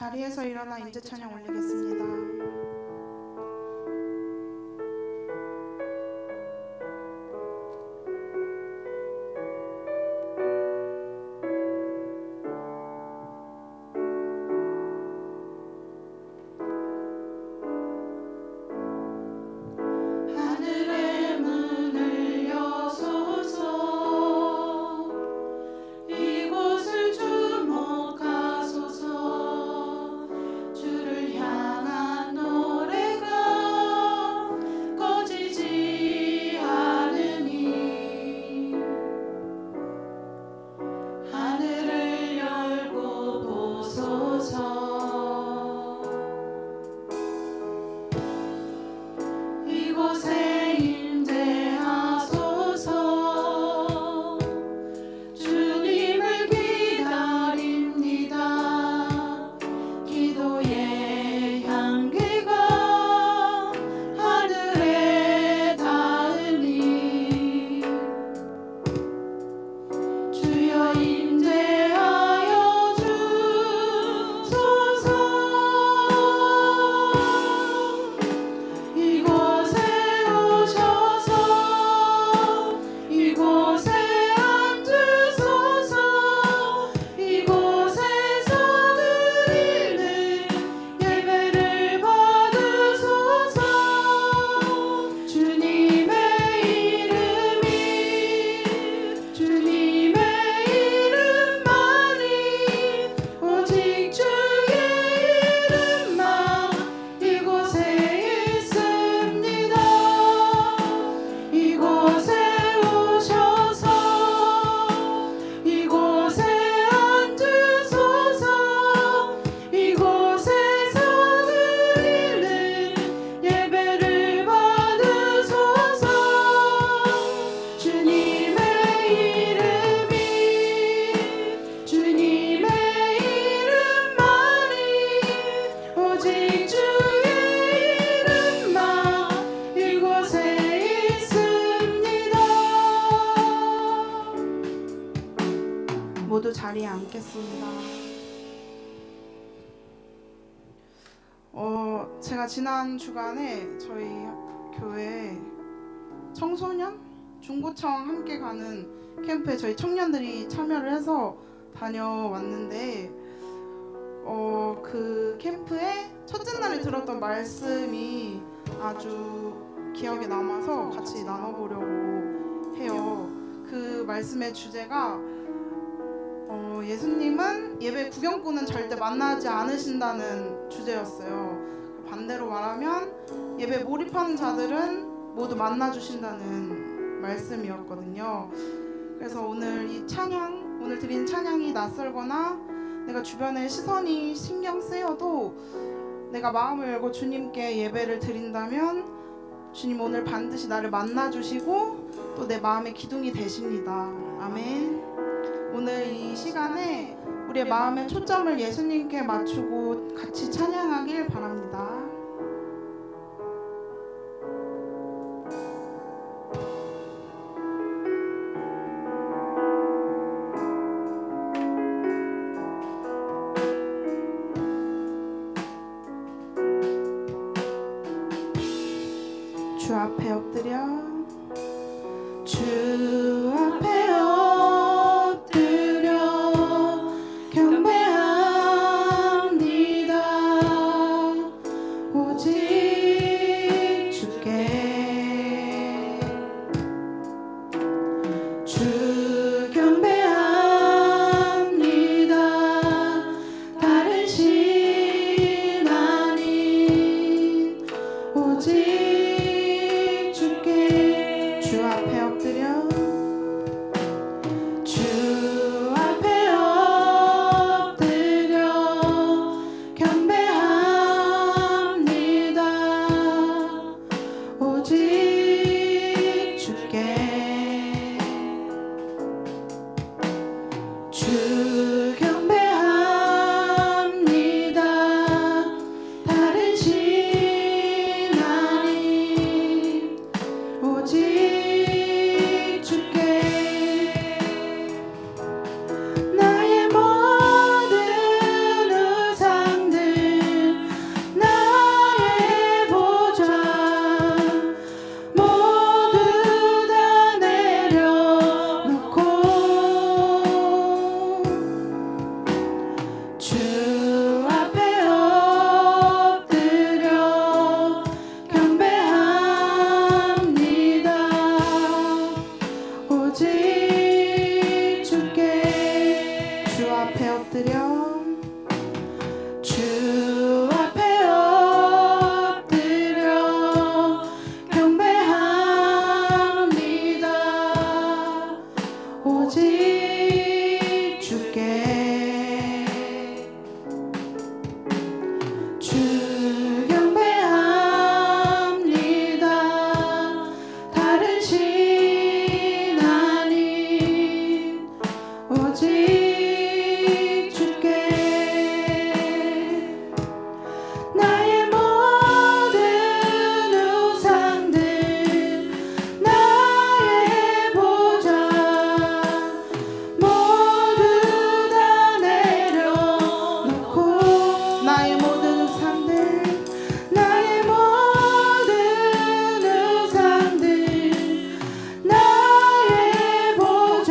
자리에서 일어나 인재 찬양 올리겠습니다. 모두 자리에 앉겠습니다. 제가 지난 주간에 저희 교회 청소년 중고청 함께 가는 캠프에 저희 청년들이 참여를 해서 다녀왔는데 그 캠프에 첫째 날에 들었던 말씀이 아주 기억에 남아서 같이 나눠보려고 해요. 그 말씀의 주제가 예수님은 예배 구경꾼은 절대 만나지 않으신다는 주제였어요. 반대로 말하면 예배 몰입하는 자들은 모두 만나주신다는 말씀이었거든요. 그래서 오늘 드린 찬양이 낯설거나 내가 주변의 시선이 신경 쓰여도 내가 마음을 열고 주님께 예배를 드린다면 주님 오늘 반드시 나를 만나주시고 또 내 마음의 기둥이 되십니다. 아멘. 오늘 이 시간에 우리의 마음의 초점을 예수님께 맞추고 같이 찬양하길 바랍니다. 주 앞에 엎드려 주 앞에 오직 주께 엎드려 주 앞에 엎드려 경배합니다. 오직 주께 주 경배합니다. 다른 신 아닌 오직 주께 나의 모든 우상들 나의 보좌 모두 다 내려놓고 나의 모든 우상들 나의 모든 우상들 나의 보좌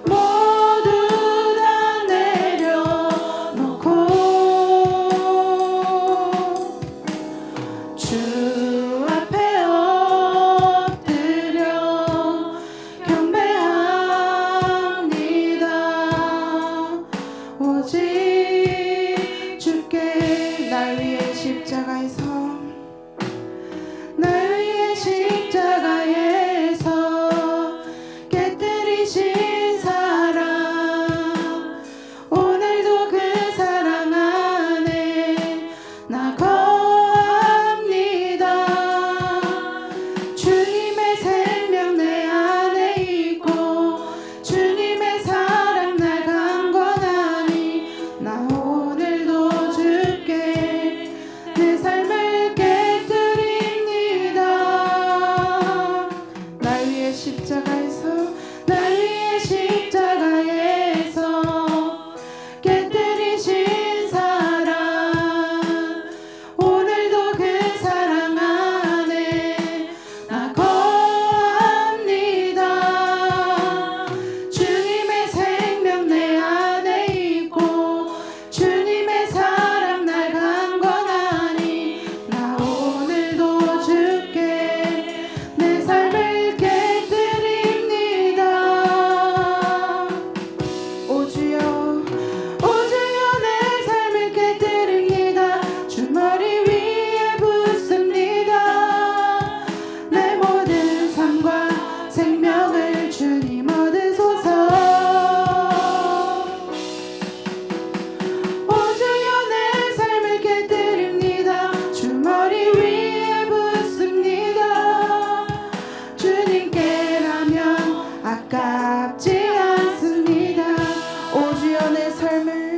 모두 다 내려놓고 주 앞에 엎드려 경배합니다. 오직 주께 날 위해 십자가에서 깨뜨리신 사랑 오늘도 그 사랑 안에 나 거합니다. 주님의 생명 내 안에 있고 주님의 사랑 날 강권하니 나 오늘도 주께 내 삶을 깨뜨립니다. 날 위해 십자가에서 깨뜨리신 사랑 오늘도 그 사랑 안에 나 거합니다. 주님의 생명 내 안에 있고 주님의 사랑 날 강권하니 나 오늘도 주께 내 삶을 깨뜨립니다. 오 주여 내 삶을 깨뜨립니다. 주 머리 위에 붓습니다. 내 모든 삶과 생명을 주님 얻으소서. 오 주여 내 삶을 깨뜨립니다. 주 머리 위에 붓습니다. 주님께라면 아깝지 않습니다. 오 주여 내 삶을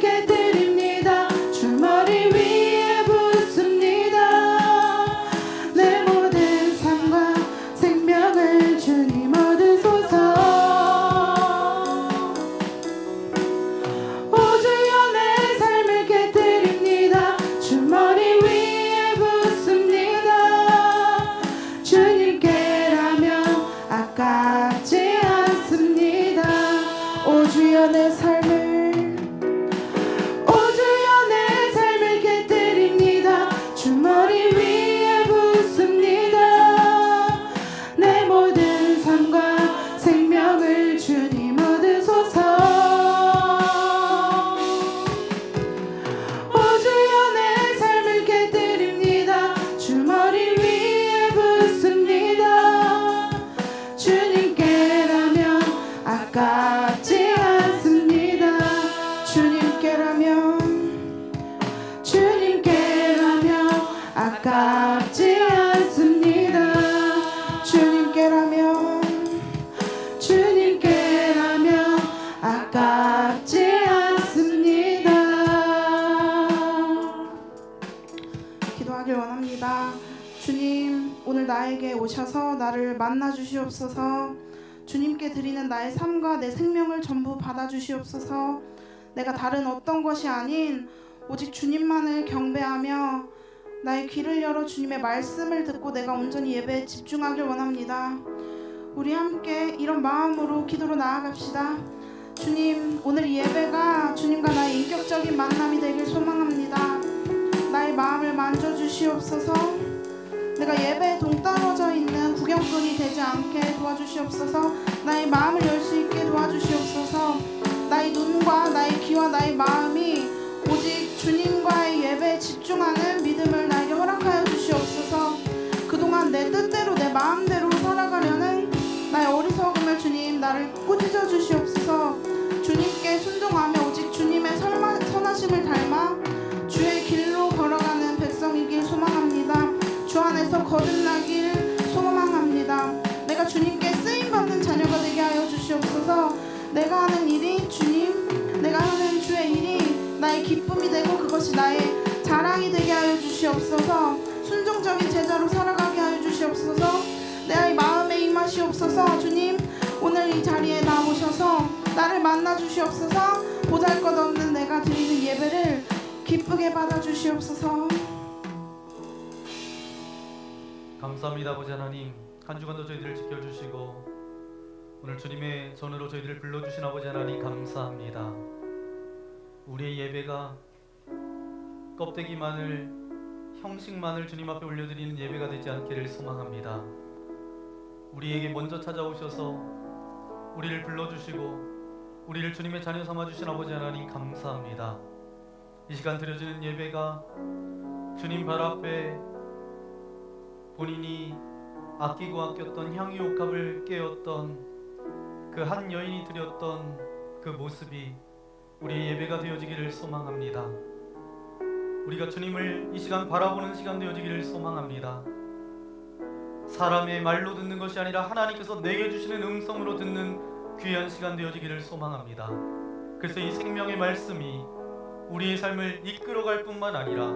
깨뜨립니다. 주 머리 위에 붓습니다. 내 모든 삶과 생명을 주님 얻으소서. 오 주여 내 삶을 깨뜨립니다. 주 머리 위에 붓습니다. 주님께라면 아깝지 않습니다. 오 주여 내 삶을 깨뜨립니다. 주 머리 위에 붓습니다. 내 모든 삶과 생명을 주님 얻으소서. 오 주여 내 삶을 깨뜨립니다. 주 머리 위에 붓습니다. 주님께라면 아깝지 않습니다. 주님께라면 아깝지 않습니다. 주님께라면 아깝지 않습니다. 기도하길 원합니다. 주님, 오늘 나에게 오셔서 나를 만나 주시옵소서. 주님께 드리는 나의 삶과 내 생명을 전부 받아 주시옵소서. 내가 다른 어떤 것이 아닌 오직 주님만을 경배하며 나의 귀를 열어 주님의 말씀을 듣고 내가 온전히 예배에 집중하길 원합니다. 우리 함께 이런 마음으로 기도로 나아갑시다. 주님, 오늘 이 예배가 주님과 나의 인격적인 만남이 되길 소망합니다. 나의 마음을 만져주시옵소서. 내가 예배에 동떨어져 있는 구경꾼이 되지 않게 도와주시옵소서. 나의 집중하는 믿음을 나에게 허락하여 주시옵소서. 그동안 내 뜻대로 내 마음대로 살아가려는 나의 어리석음을 주님 나를 꾸짖어 주시옵소서. 주님께 순종하며 오직 주님의 선하심을 닮아 주의 길로 걸어가는 백성이길 소망합니다. 주 안에서 거듭나길 소망합니다. 내가 주님께 쓰임받는 자녀가 되게 하여 주시옵소서. 내가 하는 일이 주님, 내가 하는 주의 일이 나의 기쁨이 되고 그것이 나의 자랑이 되게 하여 주시옵소서. 순종적인 제자로 살아가게 하여 주시옵소서. 내 마음에 임하시옵소서. 주님, 오늘 이 자리에 나오셔서 나를 만나 주시옵소서. 보잘것없는 내가 드리는 예배를 기쁘게 받아 주시옵소서. 감사합니다. 아버지 하나님, 한 주간도 저희들을 지켜주시고 오늘 주님의 전으로 저희들을 불러주신 아버지 하나님 감사합니다. 우리의 예배가 껍데기만을, 형식만을 주님 앞에 올려드리는 예배가 되지 않기를 소망합니다. 우리에게 먼저 찾아오셔서 우리를 불러주시고 우리를 주님의 자녀 삼아주신 아버지 하나님 감사합니다. 이 시간 드려지는 예배가 주님 발 앞에 본인이 아끼고 아꼈던 향유 옥합을 깨었던 그 한 여인이 드렸던 그 모습이 우리의 예배가 되어지기를 소망합니다. 우리가 주님을 이 시간 바라보는 시간 되어지기를 소망합니다. 사람의 말로 듣는 것이 아니라 하나님께서 내게 주시는 음성으로 듣는 귀한 시간 되어지기를 소망합니다. 그래서 이 생명의 말씀이 우리의 삶을 이끌어갈 뿐만 아니라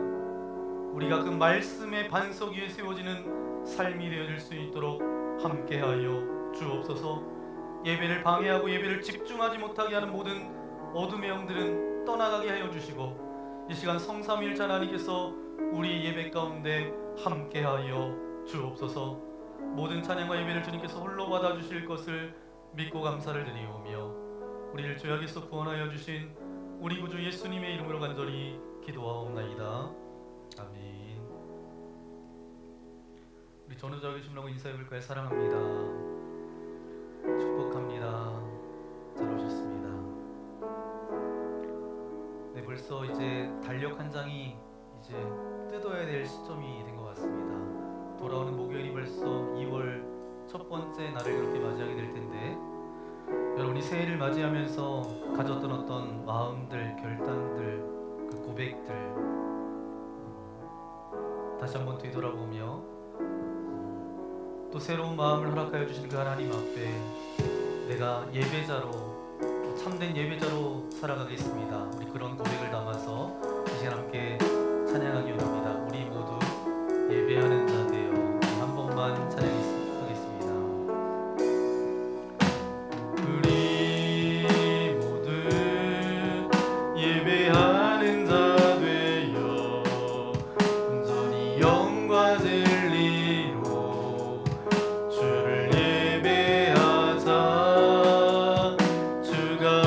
우리가 그 말씀의 반석 위에 세워지는 삶이 되어질 수 있도록 함께하여 주옵소서. 예배를 방해하고 예배를 집중하지 못하게 하는 모든 어둠의 영들은 떠나가게 하여 주시고 이 시간 성삼위일체 하나님께서 우리 예배 가운데 함께하여 주옵소서. 모든 찬양과 예배를 주님께서 홀로 받아주실 것을 믿고 감사를 드리오며 우리를 죄악에서 구원하여 주신 우리 구주 예수님의 이름으로 간절히 기도하옵나이다. 아멘. 우리 전우자 계심라고 인사해 볼까요? 사랑합니다. 축복합니다. 잘 오셨습니다. 네, 벌써 이제 달력 한 장이 이제 뜯어야 될 시점이 된 것 같습니다. 돌아오는 목요일이 벌써 2월 첫 번째 날을 이렇게 맞이하게 될 텐데 여러분이 새해를 맞이하면서 가졌던 어떤 마음들, 결단들, 그 고백들 다시 한번 되돌아보며 또 새로운 마음을 허락하여 주신 그 하나님 앞에 내가 예배자로, 참된 예배자로 살아가겠습니다. 우리 그런 고백을 담아서 이 시간 함께 찬양하기 원합니다. 우리 모두 예배하는 자 되어 한 번만 찬양하겠습니다. 우리 모두 예배하는 자 되어 온전히 영과 진리로 주를 예배하자. 주가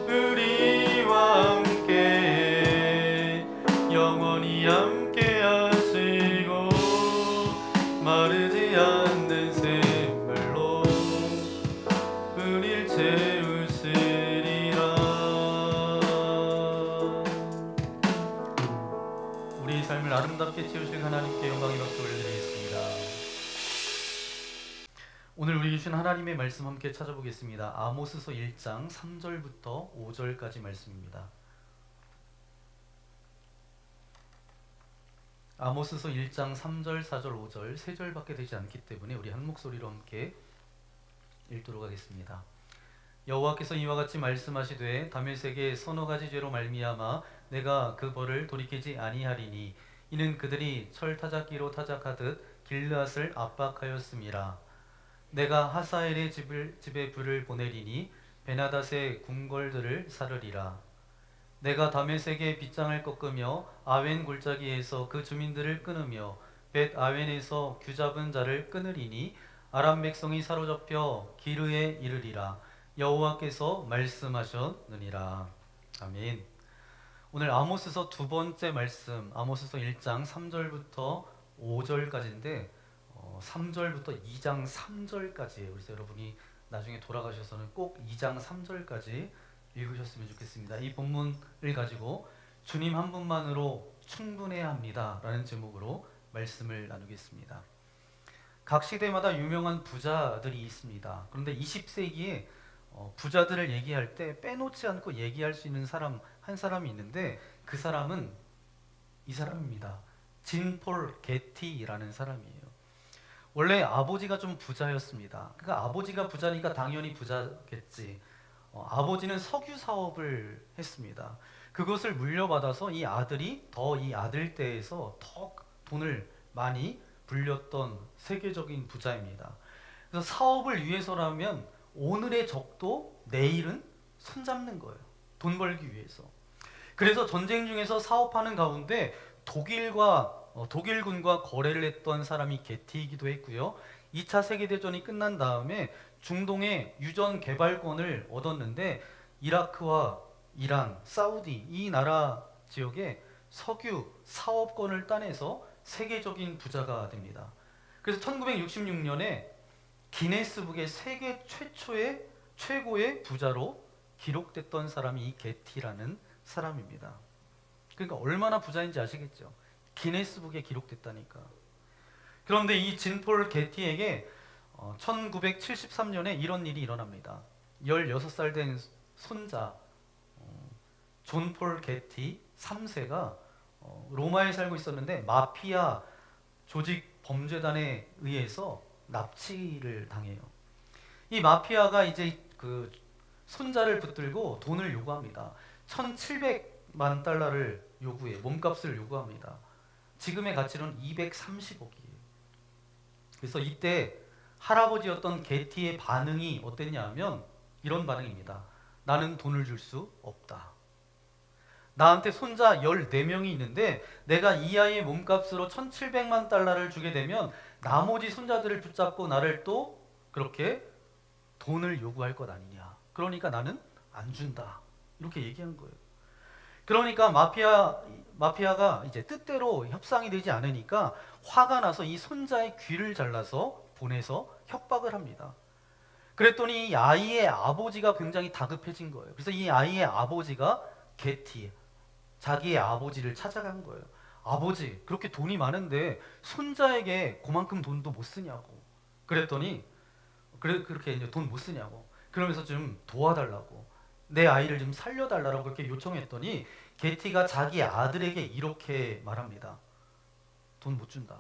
우리와 함께 영원히 함께 하시고 마르지 않는 샘물로 우릴 채우시리라. 우리의 삶을 아름답게 채우실 하나님께 영광의 박수 올려드리겠습니다. 오늘 우리 주신 하나님의 말씀 함께 찾아보겠습니다. 아모스서 1장 3절부터 5절까지 말씀입니다. 아모스서 1장 3절, 4절, 5절 3절밖에 되지 않기 때문에 우리 한 목소리로 함께 읽도록 하겠습니다. 여호와께서 이와 같이 말씀하시되 다메섹의 서너 가지 죄로 말미암아 내가 그 벌을 돌이키지 아니하리니 이는 그들이 철 타작기로 타작하듯 길르앗을 압박하였음이라. 내가 하사엘의 집에 불을 보내리니 베나닷의 궁궐들을 사르리라. 내가 다메섹의 빗장을 꺾으며 아웬 골짜기에서 그 주민들을 끊으며 벳 아웬에서 규잡은 자를 끊으리니 아람 백성이 사로잡혀 기르에 이르리라. 여호와께서 말씀하셨느니라. 아멘. 오늘 아모스서 두 번째 말씀, 아모스서 1장 3절부터 5절까지인데 3절부터 2장 3절까지예요. 그래서 여러분이 나중에 돌아가셔서는 꼭 2장 3절까지 읽으셨으면 좋겠습니다. 이 본문을 가지고 주님 한 분만으로 충분해야 합니다. 라는 제목으로 말씀을 나누겠습니다. 각 시대마다 유명한 부자들이 있습니다. 그런데 20세기에 부자들을 얘기할 때 빼놓지 않고 얘기할 수 있는 사람 한 사람이 있는데 그 사람은 이 사람입니다. 진 폴 게티라는 사람이에요. 원래 아버지가 좀 부자였습니다. 그러니까 아버지가 부자니까 당연히 부자겠지. 아버지는 석유 사업을 했습니다. 그것을 물려받아서 이 아들이 더 이 아들 때에서 더 돈을 많이 불렸던 세계적인 부자입니다. 그래서 사업을 위해서라면 오늘의 적도 내일은 손잡는 거예요. 돈 벌기 위해서. 그래서 전쟁 중에서 사업하는 가운데 독일군과 거래를 했던 사람이 게티이기도 했고요. 2차 세계대전이 끝난 다음에 중동의 유전 개발권을 얻었는데 이라크와 이란, 사우디 이 나라 지역에 석유 사업권을 따내서 세계적인 부자가 됩니다. 그래서 1966년에 기네스북의 세계 최고의 부자로 기록됐던 사람이 이 게티라는 사람입니다. 그러니까 얼마나 부자인지 아시겠죠? 기네스북에 기록됐다니까. 그런데 이 진폴 게티에게 1973년에 이런 일이 일어납니다. 16살 된 손자 존 폴 게티 3세가 로마에 살고 있었는데 마피아 조직 범죄단에 의해서 납치를 당해요. 이 마피아가 이제 그 손자를 붙들고 돈을 요구합니다. 1,700만 달러를 요구해 몸값을 요구합니다. 지금의 가치로는 230억이에요. 그래서 이때 할아버지였던 게티의 반응이 어땠냐 하면 이런 반응입니다. 나는 돈을 줄 수 없다. 나한테 손자 14명이 있는데 내가 이 아이의 몸값으로 1,700만 달러를 주게 되면 나머지 손자들을 붙잡고 나를 또 그렇게 돈을 요구할 것 아니냐. 그러니까 나는 안 준다. 이렇게 얘기한 거예요. 그러니까 마피아가 이제 뜻대로 협상이 되지 않으니까 화가 나서 이 손자의 귀를 잘라서 보내서 협박을 합니다. 그랬더니 이 아이의 아버지가 굉장히 다급해진 거예요. 그래서 이 아이의 아버지가 게티, 자기의 아버지를 찾아간 거예요. 아버지, 그렇게 돈이 많은데 손자에게 그만큼 돈도 못 쓰냐고. 그랬더니 그렇게 이제 돈 못 쓰냐고. 그러면서 좀 도와달라고. 내 아이를 좀 살려달라고 그렇게 요청했더니 게티가 자기 아들에게 이렇게 말합니다. 돈 못 준다.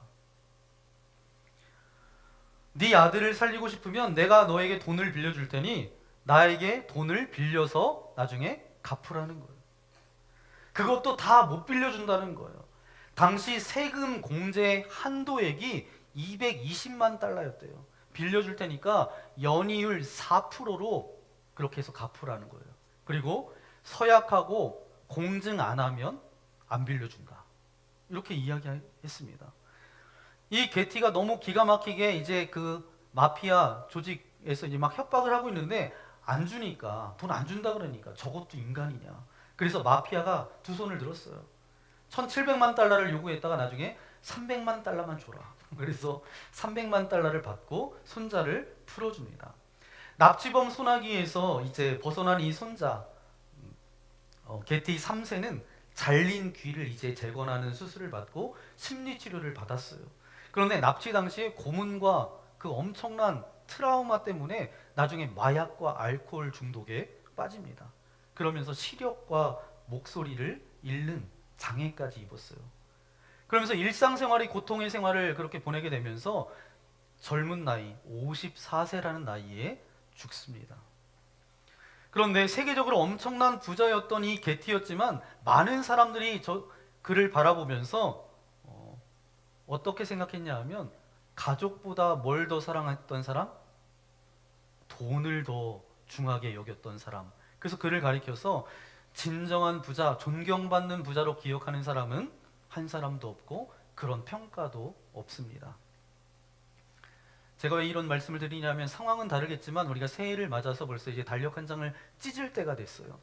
네 아들을 살리고 싶으면 내가 너에게 돈을 빌려줄 테니 나에게 돈을 빌려서 나중에 갚으라는 거예요. 그것도 다 못 빌려준다는 거예요. 당시 세금 공제 한도액이 220만 달러였대요. 빌려줄 테니까 연이율 4%로 그렇게 해서 갚으라는 거예요. 그리고 서약하고 공증 안 하면 안 빌려준다. 이렇게 이야기했습니다. 이 게티가 너무 기가 막히게 이제 그 마피아 조직에서 이제 막 협박을 하고 있는데 안 주니까, 돈 안 준다 그러니까 저것도 인간이냐. 그래서 마피아가 두 손을 들었어요. 1,700만 달러를 요구했다가 나중에 300만 달러만 줘라. 그래서 300만 달러를 받고 손자를 풀어줍니다. 납치범 소나기에서 이제 벗어난 이 손자 게티 3세는 잘린 귀를 이제 재건하는 수술을 받고 심리 치료를 받았어요. 그런데 납치 당시에 고문과 그 엄청난 트라우마 때문에 나중에 마약과 알코올 중독에 빠집니다. 그러면서 시력과 목소리를 잃는 장애까지 입었어요. 그러면서 일상생활이 고통의 생활을 그렇게 보내게 되면서 젊은 나이 54세라는 나이에 죽습니다. 그런데 세계적으로 엄청난 부자였던 이 게티였지만 많은 사람들이 그를 바라보면서 어떻게 생각했냐 하면 가족보다 뭘 더 사랑했던 사람? 돈을 더 중하게 여겼던 사람. 그래서 그를 가리켜서 진정한 부자, 존경받는 부자로 기억하는 사람은 한 사람도 없고 그런 평가도 없습니다. 제가 왜 이런 말씀을 드리냐면 상황은 다르겠지만 우리가 새해를 맞아서 벌써 이제 달력 한 장을 찢을 때가 됐어요.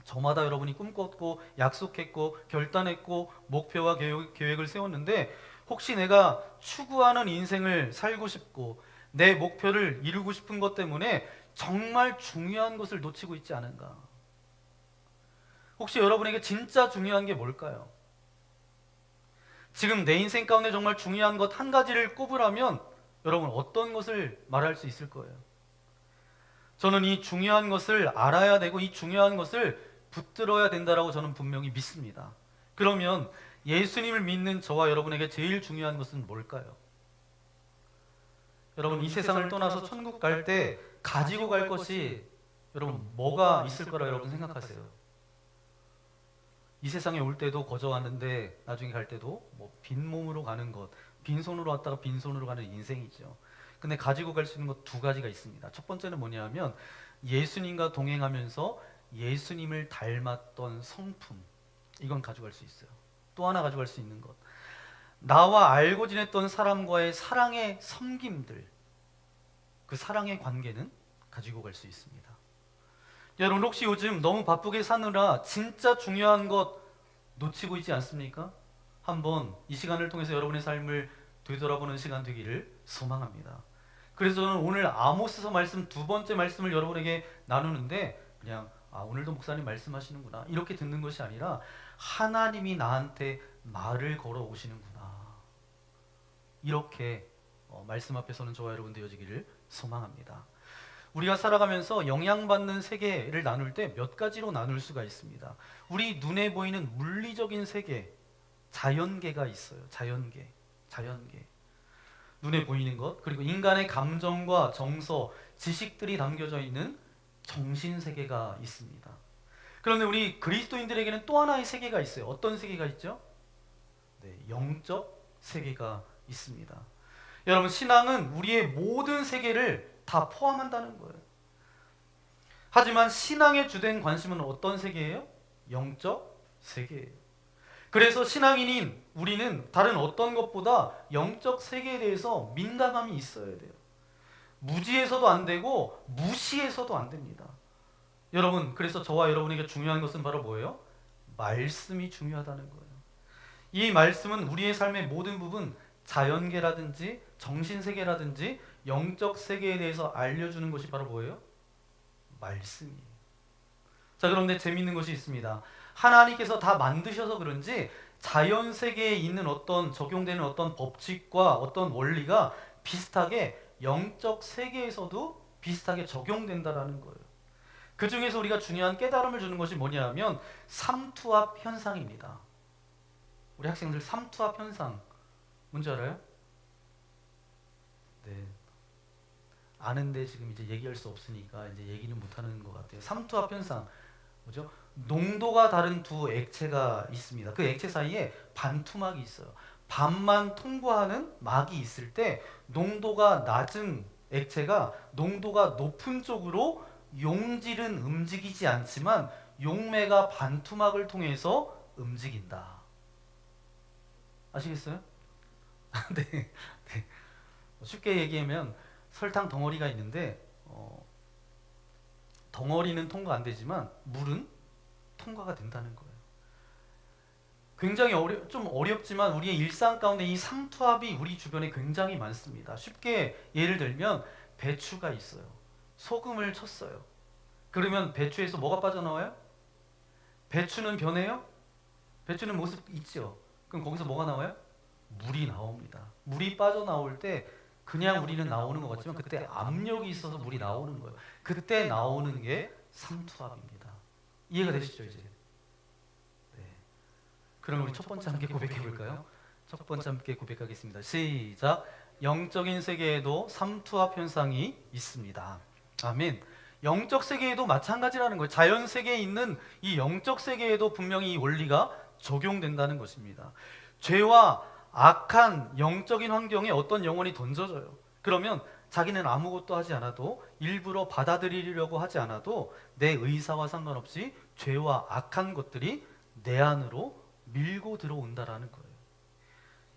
저마다 여러분이 꿈꿨고 약속했고 결단했고 목표와 계획을 세웠는데 혹시 내가 추구하는 인생을 살고 싶고 내 목표를 이루고 싶은 것 때문에 정말 중요한 것을 놓치고 있지 않은가? 혹시 여러분에게 진짜 중요한 게 뭘까요? 지금 내 인생 가운데 정말 중요한 것 한 가지를 꼽으라면 여러분 어떤 것을 말할 수 있을 거예요? 저는 이 중요한 것을 알아야 되고 이 중요한 것을 붙들어야 된다라고 저는 분명히 믿습니다. 그러면 예수님을 믿는 저와 여러분에게 제일 중요한 것은 뭘까요? 여러분 이 세상을 떠나서 천국 갈 때 가지고 갈 것이 여러분 뭐가 있을 거라 여러분 생각하세요? 이 세상에 올 때도 거저 왔는데 나중에 갈 때도 뭐 빈몸으로 가는 것, 빈손으로 왔다가 빈손으로 가는 인생이죠. 근데 가지고 갈 수 있는 것 두 가지가 있습니다. 첫 번째는 뭐냐면 예수님과 동행하면서 예수님을 닮았던 성품, 이건 가져갈 수 있어요. 또 하나 가져갈 수 있는 것, 나와 알고 지냈던 사람과의 사랑의 섬김들, 그 사랑의 관계는 가지고 갈 수 있습니다. 여러분 혹시 요즘 너무 바쁘게 사느라 진짜 중요한 것 놓치고 있지 않습니까? 한번 이 시간을 통해서 여러분의 삶을 되돌아보는 시간 되기를 소망합니다. 그래서 저는 오늘 아모스서 말씀 두 번째 말씀을 여러분에게 나누는데 그냥 오늘도 목사님 말씀하시는구나 이렇게 듣는 것이 아니라 하나님이 나한테 말을 걸어 오시는구나 이렇게 말씀 앞에서는 저와 여러분 되어지기를 소망합니다. 우리가 살아가면서 영향받는 세계를 나눌 때 몇 가지로 나눌 수가 있습니다. 우리 눈에 보이는 물리적인 세계, 자연계가 있어요. 자연계. 눈에 보이는 것, 그리고 인간의 감정과 정서, 지식들이 담겨져 있는 정신세계가 있습니다. 그런데 우리 그리스도인들에게는 또 하나의 세계가 있어요. 어떤 세계가 있죠? 네, 영적 세계가 있습니다. 여러분 신앙은 우리의 모든 세계를 다 포함한다는 거예요. 하지만 신앙의 주된 관심은 어떤 세계예요? 영적 세계예요. 그래서 신앙인인 우리는 다른 어떤 것보다 영적 세계에 대해서 민감함이 있어야 돼요. 무지해서도 안 되고 무시해서도 안 됩니다. 여러분 그래서 저와 여러분에게 중요한 것은 바로 뭐예요? 말씀이 중요하다는 거예요. 이 말씀은 우리의 삶의 모든 부분, 자연계라든지 정신세계라든지 영적 세계에 대해서 알려주는 것이 바로 뭐예요? 말씀이에요. 자, 그런데 재미있는 것이 있습니다. 하나님께서 다 만드셔서 그런지 자연 세계에 있는 어떤 적용되는 어떤 법칙과 어떤 원리가 비슷하게 영적 세계에서도 비슷하게 적용된다라는 거예요. 그 중에서 우리가 중요한 깨달음을 주는 것이 뭐냐면 삼투압 현상입니다. 우리 학생들 삼투압 현상 뭔지 알아요? 네. 아는데 지금 이제 얘기할 수 없으니까 이제 얘기는 못하는 것 같아요. 삼투압 현상 뭐죠? 농도가 다른 두 액체가 있습니다. 그 액체 사이에 반투막이 있어요. 반만 통과하는 막이 있을 때 농도가 낮은 액체가 농도가 높은 쪽으로 용질은 움직이지 않지만 용매가 반투막을 통해서 움직인다. 아시겠어요? 네, 네. 쉽게 얘기하면 설탕 덩어리가 있는데 덩어리는 통과 안 되지만 물은 통과가 된다는 거예요. 굉장히 좀 어렵지만 우리의 일상 가운데 이 삼투압이 우리 주변에 굉장히 많습니다. 쉽게 예를 들면 배추가 있어요. 소금을 쳤어요. 그러면 배추에서 뭐가 빠져나와요? 배추는 변해요? 배추는 모습 있죠. 그럼 거기서 뭐가 나와요? 물이 나옵니다. 물이 빠져나올 때 그냥 우리는 나오는 것 같지만 그때 압력이 있어서 물이 나오는 거예요. 그때 나오는 게 삼투압입니다. 이해가 되시죠 이제? 네. 그럼 우리 첫 번째 함께 고백해 볼까요? 첫 번째 함께 고백하겠습니다. 시작. 영적인 세계에도 삼투압 현상이 있습니다. 아멘. 영적 세계에도 마찬가지라는 거예요. 자연 세계에 있는 이 영적 세계에도 분명히 이 원리가 적용된다는 것입니다. 죄와 악한 영적인 환경에 어떤 영혼이 던져져요. 그러면 자기는 아무것도 하지 않아도 일부러 받아들이려고 하지 않아도 내 의사와 상관없이 죄와 악한 것들이 내 안으로 밀고 들어온다라는 거예요.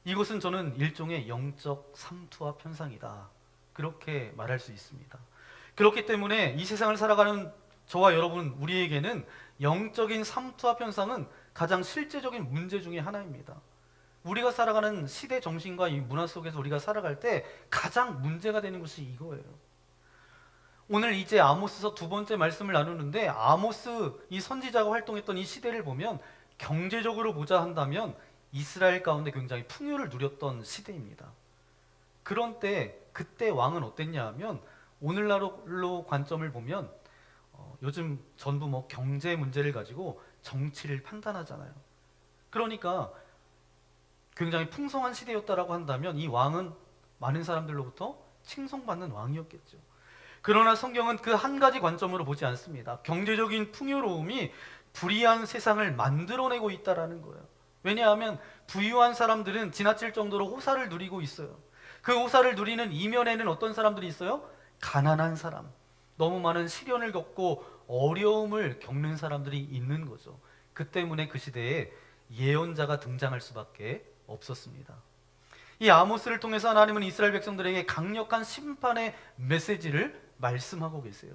이것은 저는 일종의 영적 삼투압 현상이다. 그렇게 말할 수 있습니다. 그렇기 때문에 이 세상을 살아가는 저와 여러분 우리에게는 영적인 삼투압 현상은 가장 실제적인 문제 중에 하나입니다. 우리가 살아가는 시대 정신과 이 문화 속에서 우리가 살아갈 때 가장 문제가 되는 것이 이거예요. 오늘 이제 아모스서 두 번째 말씀을 나누는데 아모스 이 선지자가 활동했던 이 시대를 보면 경제적으로 보자 한다면 이스라엘 가운데 굉장히 풍요를 누렸던 시대입니다. 그런 때 그때 왕은 어땠냐 하면 오늘날로 관점을 보면 요즘 전부 뭐 경제 문제를 가지고 정치를 판단하잖아요. 그러니까 굉장히 풍성한 시대였다라고 한다면 이 왕은 많은 사람들로부터 칭송받는 왕이었겠죠. 그러나 성경은 그 한 가지 관점으로 보지 않습니다. 경제적인 풍요로움이 불의한 세상을 만들어내고 있다라는 거예요. 왜냐하면 부유한 사람들은 지나칠 정도로 호사를 누리고 있어요. 그 호사를 누리는 이면에는 어떤 사람들이 있어요? 가난한 사람, 너무 많은 시련을 겪고 어려움을 겪는 사람들이 있는 거죠. 그 때문에 그 시대에 예언자가 등장할 수밖에 없었습니다. 이 아모스를 통해서 하나님은 이스라엘 백성들에게 강력한 심판의 메시지를 말씀하고 계세요.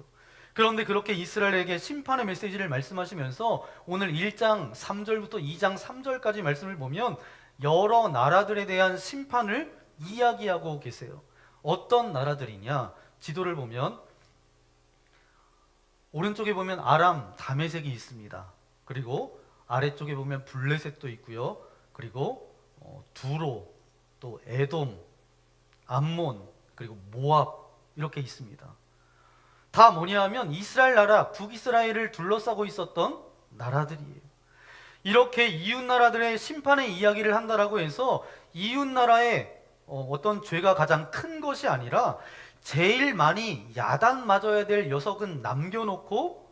그런데 그렇게 이스라엘에게 심판의 메시지를 말씀하시면서 오늘 1장 3절부터 2장 3절까지 말씀을 보면 여러 나라들에 대한 심판을 이야기하고 계세요. 어떤 나라들이냐? 지도를 보면 오른쪽에 보면 아람, 다메섹이 있습니다. 그리고 아래쪽에 보면 블레셋도 있고요. 그리고 두로, 또 에돔, 암몬, 그리고 모압 이렇게 있습니다. 다 뭐냐 하면 이스라엘 나라, 북이스라엘을 둘러싸고 있었던 나라들이에요. 이렇게 이웃 나라들의 심판의 이야기를 한다라고 해서 이웃 나라의 어떤 죄가 가장 큰 것이 아니라 제일 많이 야단 맞아야 될 녀석은 남겨놓고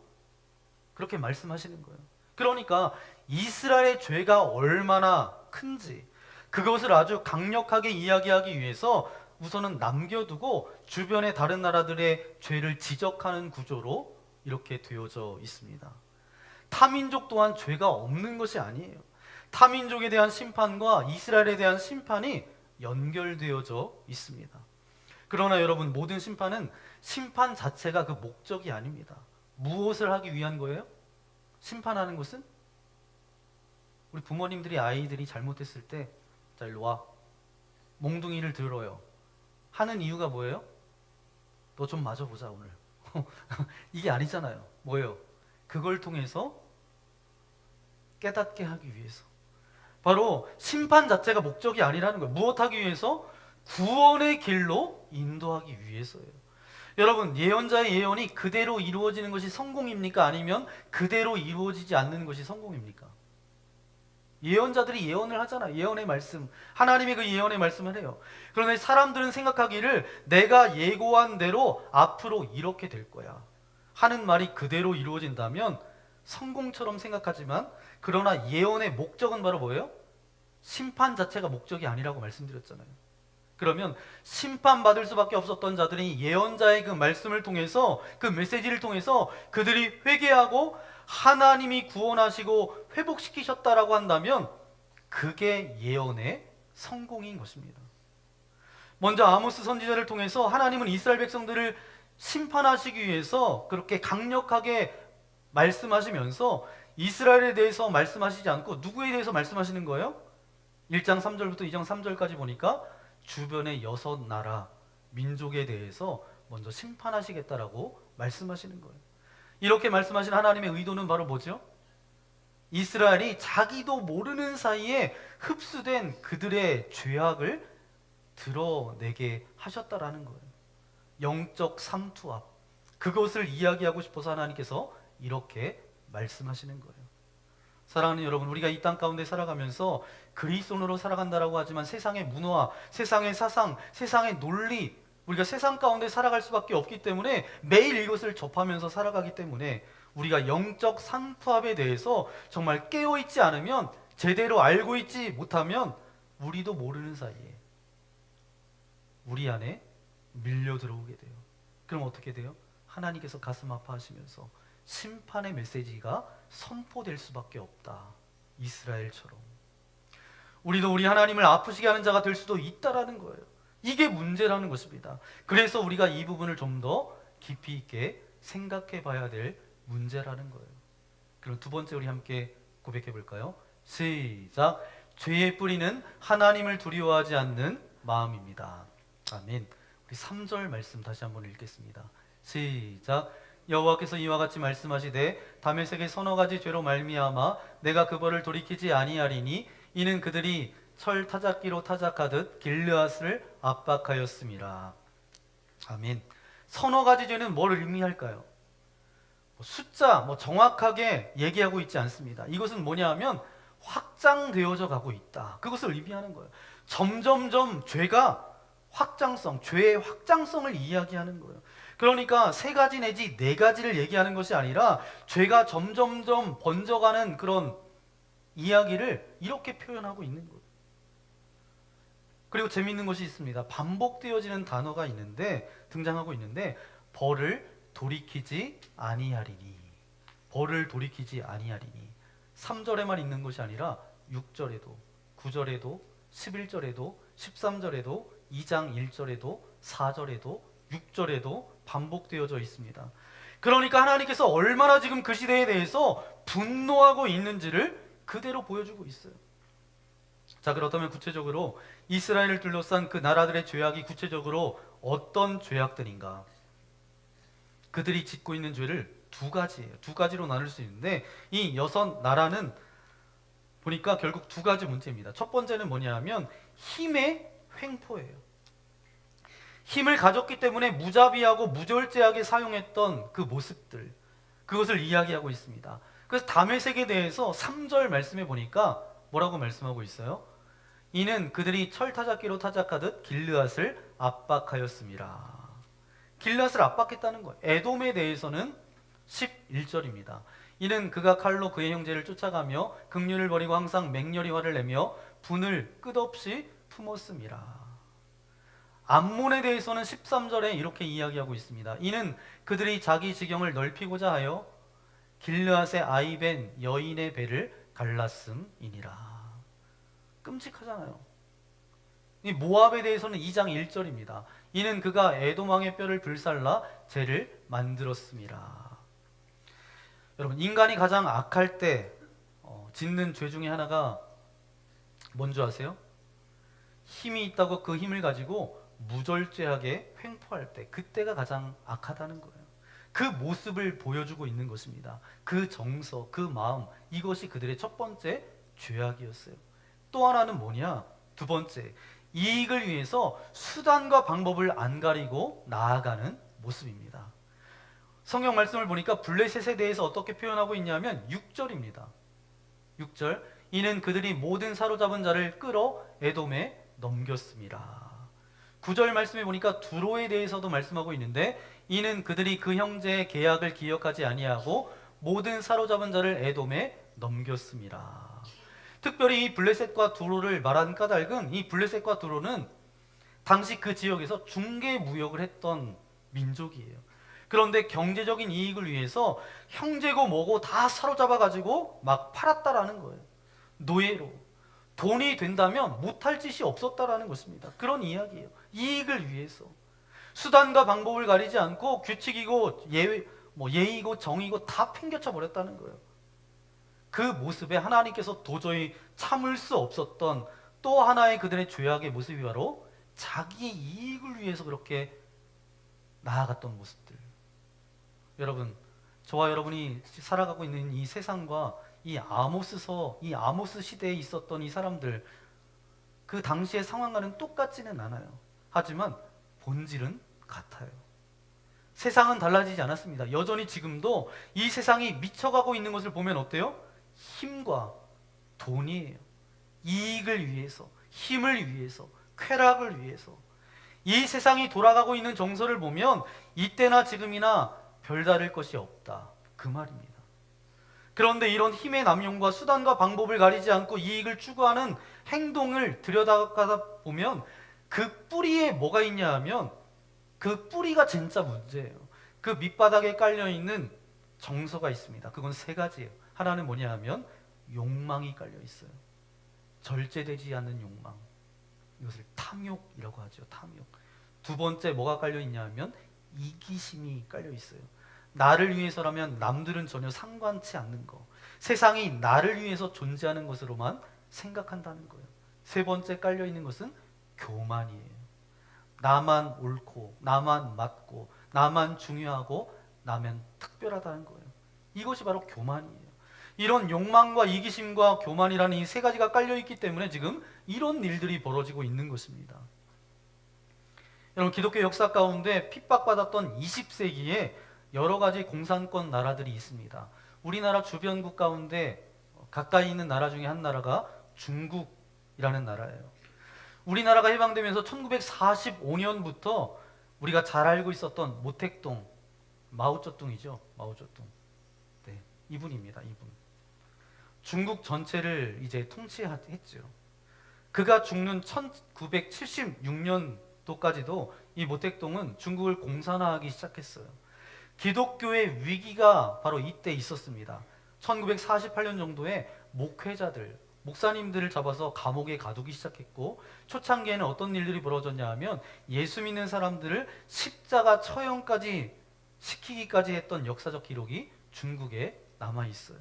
그렇게 말씀하시는 거예요. 그러니까 이스라엘의 죄가 얼마나 큰지 그것을 아주 강력하게 이야기하기 위해서 우선은 남겨두고 주변의 다른 나라들의 죄를 지적하는 구조로 이렇게 되어져 있습니다. 타민족 또한 죄가 없는 것이 아니에요. 타민족에 대한 심판과 이스라엘에 대한 심판이 연결되어져 있습니다. 그러나 여러분, 모든 심판은 심판 자체가 그 목적이 아닙니다. 무엇을 하기 위한 거예요? 심판하는 것은 우리 부모님들이 아이들이 잘못했을 때 자 일로 와, 몽둥이를 들어요 하는 이유가 뭐예요? 너 좀 맞아보자 오늘. 이게 아니잖아요. 뭐예요? 그걸 통해서 깨닫게 하기 위해서. 바로 심판 자체가 목적이 아니라는 거예요. 무엇하기 위해서? 구원의 길로 인도하기 위해서예요. 여러분, 예언자의 예언이 그대로 이루어지는 것이 성공입니까? 아니면 그대로 이루어지지 않는 것이 성공입니까? 예언자들이 예언을 하잖아요. 예언의 말씀, 하나님의 그 예언의 말씀을 해요. 그런데 사람들은 생각하기를 내가 예고한 대로 앞으로 이렇게 될 거야 하는 말이 그대로 이루어진다면 성공처럼 생각하지만, 그러나 예언의 목적은 바로 뭐예요? 심판 자체가 목적이 아니라고 말씀드렸잖아요. 그러면 심판받을 수밖에 없었던 자들이 예언자의 그 말씀을 통해서, 그 메시지를 통해서 그들이 회개하고 하나님이 구원하시고 회복시키셨다라고 한다면 그게 예언의 성공인 것입니다. 먼저 아모스 선지자를 통해서 하나님은 이스라엘 백성들을 심판하시기 위해서 그렇게 강력하게 말씀하시면서 이스라엘에 대해서 말씀하시지 않고 누구에 대해서 말씀하시는 거예요? 1장 3절부터 2장 3절까지 보니까 주변의 6나라 민족에 대해서 먼저 심판하시겠다라고 말씀하시는 거예요. 이렇게 말씀하신 하나님의 의도는 바로 뭐죠? 이스라엘이 자기도 모르는 사이에 흡수된 그들의 죄악을 드러내게 하셨다라는 거예요. 영적 삼투압, 그것을 이야기하고 싶어서 하나님께서 이렇게 말씀하시는 거예요. 사랑하는 여러분, 우리가 이 땅 가운데 살아가면서 그리스도인으로 살아간다라고 하지만 세상의 문화, 세상의 사상, 세상의 논리, 우리가 세상 가운데 살아갈 수밖에 없기 때문에 매일 이것을 접하면서 살아가기 때문에 우리가 영적 상투압에 대해서 정말 깨어있지 않으면, 제대로 알고 있지 못하면 우리도 모르는 사이에 우리 안에 밀려 들어오게 돼요. 그럼 어떻게 돼요? 하나님께서 가슴 아파하시면서 심판의 메시지가 선포될 수밖에 없다. 이스라엘처럼 우리도 우리 하나님을 아프시게 하는 자가 될 수도 있다라는 거예요. 이게 문제라는 것입니다. 그래서 우리가 이 부분을 좀 더 깊이 있게 생각해 봐야 될 문제라는 거예요. 그럼 두 번째 우리 함께 고백해 볼까요? 시작. 죄의 뿌리는 하나님을 두려워하지 않는 마음입니다. 아멘. 우리 3절 말씀 다시 한번 읽겠습니다. 시작. 여호와께서 이와 같이 말씀하시되 다메섹의 서너 가지 죄로 말미암아 내가 그 벌을 돌이키지 아니하리니 이는 그들이 철 타작기로 타작하듯 길르앗을 압박하였습니다. 아멘. 서너 가지 죄는 뭘 의미할까요? 숫자 정확하게 얘기하고 있지 않습니다. 이것은 뭐냐 하면 확장되어져 가고 있다. 그것을 의미하는 거예요. 점점점 죄가 죄의 확장성을 이야기하는 거예요. 그러니까 세 가지 내지 네 가지를 얘기하는 것이 아니라 죄가 점점점 번져가는 그런 이야기를 이렇게 표현하고 있는 거예요. 그리고 재미있는 것이 있습니다. 반복되어지는 단어가 등장하고 있는데 벌을 돌이키지 아니하리니. 벌을 돌이키지 아니하리니. 3절에만 있는 것이 아니라 6절에도, 9절에도, 11절에도, 13절에도, 2장 1절에도, 4절에도, 6절에도 반복되어져 있습니다. 그러니까 하나님께서 얼마나 지금 그 시대에 대해서 분노하고 있는지를 그대로 보여주고 있어요. 자, 그렇다면 구체적으로 이스라엘을 둘러싼 그 나라들의 죄악이 구체적으로 어떤 죄악들인가? 그들이 짓고 있는 죄를 두 가지예요. 두 가지로 나눌 수 있는데 이 6나라는 보니까 결국 두 가지 문제입니다. 첫 번째는 뭐냐 하면 힘의 횡포예요. 힘을 가졌기 때문에 무자비하고 무절제하게 사용했던 그 모습들, 그것을 이야기하고 있습니다. 그래서 다메섹에 대해서 3절 말씀해 보니까 뭐라고 말씀하고 있어요? 이는 그들이 철 타작기로 타작하듯 길르앗을 압박하였습니다. 길르앗을 압박했다는 거예요. 에돔에 대해서는 11절입니다. 이는 그가 칼로 그의 형제를 쫓아가며 긍휼을 버리고 항상 맹렬히 화를 내며 분을 끝없이 품었습니다. 암몬에 대해서는 13절에 이렇게 이야기하고 있습니다. 이는 그들이 자기 지경을 넓히고자 하여 길르앗의 아이 벤 여인의 배를 갈랐음이니라. 끔찍하잖아요. 이 모압에 대해서는 2장 1절입니다. 이는 그가 에돔 왕의 뼈를 불살라 죄를 만들었습니다. 여러분, 인간이 가장 악할 때 짓는 죄 중에 하나가 뭔지 아세요? 힘이 있다고 그 힘을 가지고 무절제하게 횡포할 때, 그때가 가장 악하다는 거예요. 그 모습을 보여주고 있는 것입니다. 그 정서, 그 마음, 이것이 그들의 첫 번째 죄악이었어요. 또 하나는 뭐냐? 두 번째, 이익을 위해서 수단과 방법을 안 가리고 나아가는 모습입니다. 성경 말씀을 보니까 블레셋에 대해서 어떻게 표현하고 있냐면 6절입니다. 6절, 이는 그들이 모든 사로잡은 자를 끌어 에돔에 넘겼습니다. 9절 말씀에 보니까 두로에 대해서도 말씀하고 있는데 이는 그들이 그 형제의 계약을 기억하지 아니하고 모든 사로잡은 자를 에돔에 넘겼습니다. 특별히 이 블레셋과 두로를 말한 까닭은 이 블레셋과 두로는 당시 그 지역에서 중개 무역을 했던 민족이에요. 그런데 경제적인 이익을 위해서 형제고 뭐고 다 사로잡아 가지고 막 팔았다라는 거예요. 노예로. 돈이 된다면 못할 짓이 없었다라는 것입니다. 그런 이야기예요. 이익을 위해서 수단과 방법을 가리지 않고 규칙이고 예의고 정의고 다 팽개쳐 버렸다는 거예요. 그 모습에 하나님께서 도저히 참을 수 없었던 또 하나의 그들의 죄악의 모습이 바로 자기 이익을 위해서 그렇게 나아갔던 모습들. 여러분, 저와 여러분이 살아가고 있는 이 세상과 이 아모스 시대에 있었던 이 사람들, 그 당시의 상황과는 똑같지는 않아요. 하지만 본질은 같아요. 세상은 달라지지 않았습니다. 여전히 지금도 이 세상이 미쳐가고 있는 것을 보면 어때요? 힘과 돈이에요. 이익을 위해서, 힘을 위해서, 쾌락을 위해서. 이 세상이 돌아가고 있는 정서를 보면 이때나 지금이나 별다를 것이 없다, 그 말입니다. 그런데 이런 힘의 남용과 수단과 방법을 가리지 않고 이익을 추구하는 행동을 들여다가다 보면 그 뿌리에 뭐가 있냐 하면 그 뿌리가 진짜 문제예요. 그 밑바닥에 깔려있는 정서가 있습니다. 그건 세 가지예요. 하나는 뭐냐 하면 욕망이 깔려 있어요. 절제되지 않는 욕망. 이것을 탐욕이라고 하죠. 탐욕. 두 번째 뭐가 깔려 있냐 하면 이기심이 깔려 있어요. 나를 위해서라면 남들은 전혀 상관치 않는 거. 세상이 나를 위해서 존재하는 것으로만 생각한다는 거예요. 세 번째 깔려 있는 것은 교만이에요. 나만 옳고, 나만 맞고, 나만 중요하고, 나만 특별하다는 거예요. 이것이 바로 교만이에요. 이런 욕망과 이기심과 교만이라는 이 세 가지가 깔려 있기 때문에 지금 이런 일들이 벌어지고 있는 것입니다. 여러분, 기독교 역사 가운데 핍박받았던 20세기에 여러 가지 공산권 나라들이 있습니다. 우리나라 주변국 가운데 가까이 있는 나라 중에 한 나라가 중국이라는 나라예요. 우리나라가 해방되면서 1945년부터 우리가 잘 알고 있었던 모택동, 마오쩌둥이죠. 마오쩌둥. 네, 이분입니다. 이분. 중국 전체를 이제 통치했죠. 그가 죽는 1976년도까지도 이 모택동은 중국을 공산화하기 시작했어요. 기독교의 위기가 바로 이때 있었습니다. 1948년 정도에 목회자들, 목사님들을 잡아서 감옥에 가두기 시작했고, 초창기에는 어떤 일들이 벌어졌냐 하면 예수 믿는 사람들을 십자가 처형까지 시키기까지 했던 역사적 기록이 중국에 남아 있어요.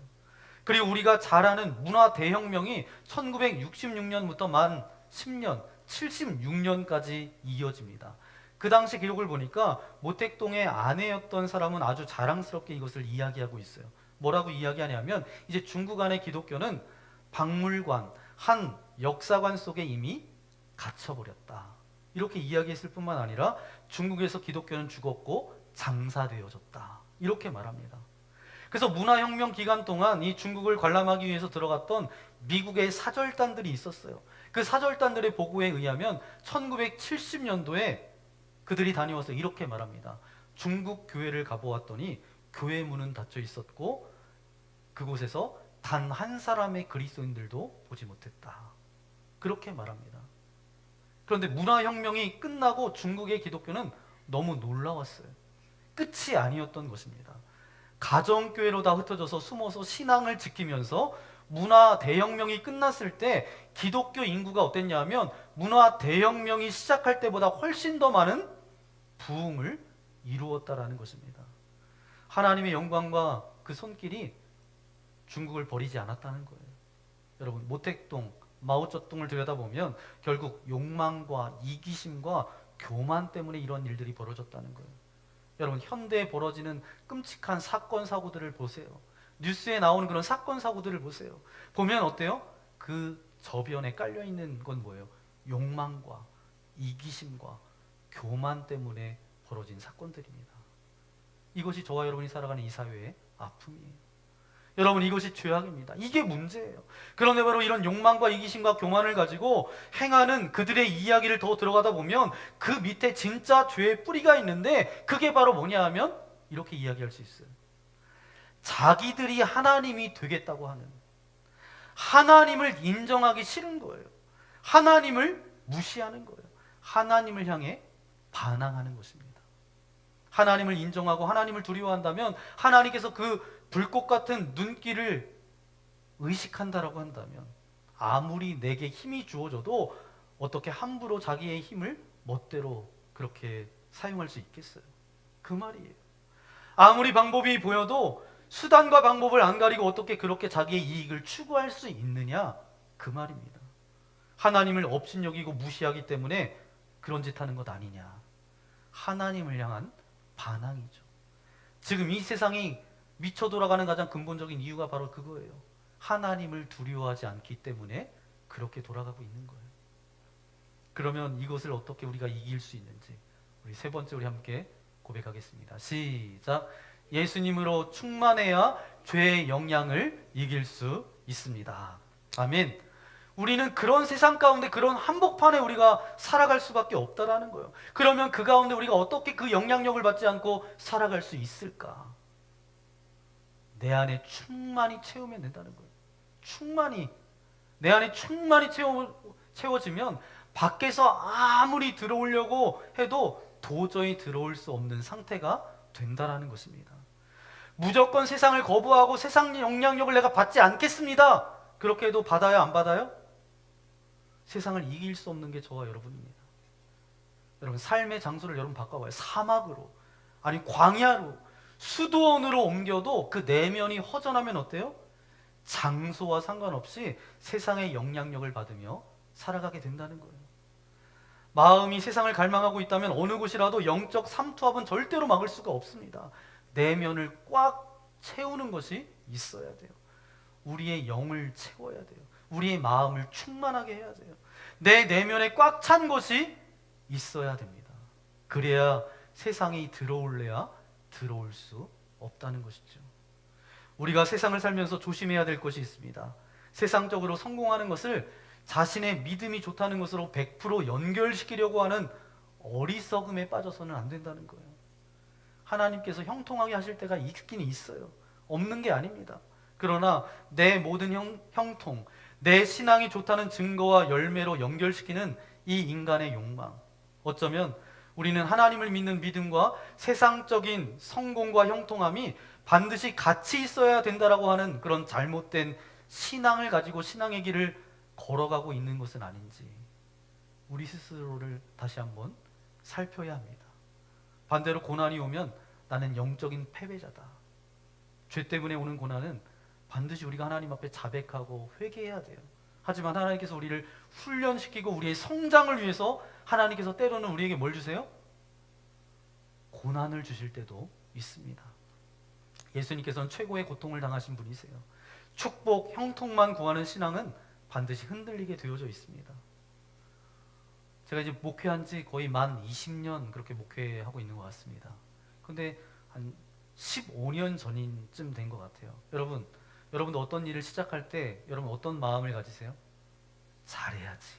그리고 우리가 잘 아는 문화 대혁명이 1966년부터 만 10년, 76년까지 이어집니다. 그 당시 기록을 보니까 모택동의 아내였던 사람은 아주 자랑스럽게 이것을 이야기하고 있어요. 뭐라고 이야기하냐면, 이제 중국 안의 기독교는 박물관, 한 역사관 속에 이미 갇혀버렸다. 이렇게 이야기했을 뿐만 아니라 중국에서 기독교는 죽었고 장사되어졌다. 이렇게 말합니다. 그래서 문화혁명 기간 동안 이 중국을 관람하기 위해서 들어갔던 미국의 사절단들이 있었어요. 그 사절단들의 보고에 의하면 1970년도에 그들이 다녀와서 이렇게 말합니다. 중국 교회를 가보았더니 교회 문은 닫혀 있었고 그곳에서 단 한 사람의 그리스도인들도 보지 못했다. 그렇게 말합니다. 그런데 문화혁명이 끝나고 중국의 기독교는 너무 놀라웠어요. 끝이 아니었던 것입니다. 가정교회로 다 흩어져서 숨어서 신앙을 지키면서 문화 대혁명이 끝났을 때 기독교 인구가 어땠냐 하면 문화 대혁명이 시작할 때보다 훨씬 더 많은 부흥을 이루었다라는 것입니다. 하나님의 영광과 그 손길이 중국을 버리지 않았다는 거예요. 여러분, 모택동, 마오쩌둥을 들여다보면 결국 욕망과 이기심과 교만 때문에 이런 일들이 벌어졌다는 거예요. 여러분, 현대에 벌어지는 끔찍한 사건 사고들을 보세요. 뉴스에 나오는 그런 사건 사고들을 보세요. 보면 어때요? 그 저변에 깔려 있는 건 뭐예요? 욕망과 이기심과 교만 때문에 벌어진 사건들입니다. 이것이 저와 여러분이 살아가는 이 사회의 아픔이에요. 여러분, 이것이 죄악입니다. 이게 문제예요. 그런데 바로 이런 욕망과 이기심과 교만을 가지고 행하는 그들의 이야기를 더 들어가다 보면 그 밑에 진짜 죄의 뿌리가 있는데, 그게 바로 뭐냐 하면 이렇게 이야기할 수 있어요. 자기들이 하나님이 되겠다고 하는, 하나님을 인정하기 싫은 거예요. 하나님을 무시하는 거예요. 하나님을 향해 반항하는 것입니다. 하나님을 인정하고 하나님을 두려워한다면, 하나님께서 그 불꽃 같은 눈길을 의식한다라고 한다면 아무리 내게 힘이 주어져도 어떻게 함부로 자기의 힘을 멋대로 그렇게 사용할 수 있겠어요? 그 말이에요. 아무리 방법이 보여도 수단과 방법을 안 가리고 어떻게 그렇게 자기의 이익을 추구할 수 있느냐? 그 말입니다. 하나님을 업신여기고 무시하기 때문에 그런 짓 하는 것 아니냐? 하나님을 향한 반항이죠. 지금 이 세상이 미쳐 돌아가는 가장 근본적인 이유가 바로 그거예요. 하나님을 두려워하지 않기 때문에 그렇게 돌아가고 있는 거예요. 그러면 이것을 어떻게 우리가 이길 수 있는지 우리 세 번째 우리 함께 고백하겠습니다. 시작. 예수님으로 충만해야 죄의 영향을 이길 수 있습니다. 아멘. 우리는 그런 세상 가운데, 그런 한복판에 우리가 살아갈 수밖에 없다라는 거예요. 그러면 그 가운데 우리가 어떻게 그 영향력을 받지 않고 살아갈 수 있을까? 내 안에 충만히 채우면 된다는 거예요. 충만히, 내 안에 충만히 채워지면 밖에서 아무리 들어오려고 해도 도저히 들어올 수 없는 상태가 된다는 것입니다. 무조건 세상을 거부하고 세상 영향력을 내가 받지 않겠습니다. 그렇게 해도 받아요, 안 받아요? 세상을 이길 수 없는 게 저와 여러분입니다. 여러분, 삶의 장소를 여러분 바꿔봐요. 사막으로, 아니 광야로, 수도원으로 옮겨도 그 내면이 허전하면 어때요? 장소와 상관없이 세상의 영향력을 받으며 살아가게 된다는 거예요. 마음이 세상을 갈망하고 있다면 어느 곳이라도 영적 삼투압은 절대로 막을 수가 없습니다. 내면을 꽉 채우는 것이 있어야 돼요. 우리의 영을 채워야 돼요. 우리의 마음을 충만하게 해야 돼요. 내 내면에 꽉 찬 것이 있어야 됩니다. 그래야 세상이 들어올래야 들어올 수 없다는 것이죠. 우리가 세상을 살면서 조심해야 될 것이 있습니다. 세상적으로 성공하는 것을 자신의 믿음이 좋다는 것으로 100% 연결시키려고 하는 어리석음에 빠져서는 안 된다는 거예요. 하나님께서 형통하게 하실 때가 있긴 있어요. 없는 게 아닙니다. 그러나 내 모든 형통, 내 신앙이 좋다는 증거와 열매로 연결시키는 이 인간의 욕망, 어쩌면 우리는 하나님을 믿는 믿음과 세상적인 성공과 형통함이 반드시 같이 있어야 된다라고 하는 그런 잘못된 신앙을 가지고 신앙의 길을 걸어가고 있는 것은 아닌지 우리 스스로를 다시 한번 살펴야 합니다. 반대로 고난이 오면 나는 영적인 패배자다. 죄 때문에 오는 고난은 반드시 우리가 하나님 앞에 자백하고 회개해야 돼요. 하지만 하나님께서 우리를 훈련시키고 우리의 성장을 위해서 하나님께서 때로는 우리에게 뭘 주세요? 고난을 주실 때도 있습니다. 예수님께서는 최고의 고통을 당하신 분이세요. 축복, 형통만 구하는 신앙은 반드시 흔들리게 되어져 있습니다. 제가 이제 목회한 지 거의 만 20년 그렇게 목회하고 있는 것 같습니다. 근데 한 15년 전쯤 된 것 같아요. 여러분도 어떤 일을 시작할 때 여러분 어떤 마음을 가지세요? 잘해야지.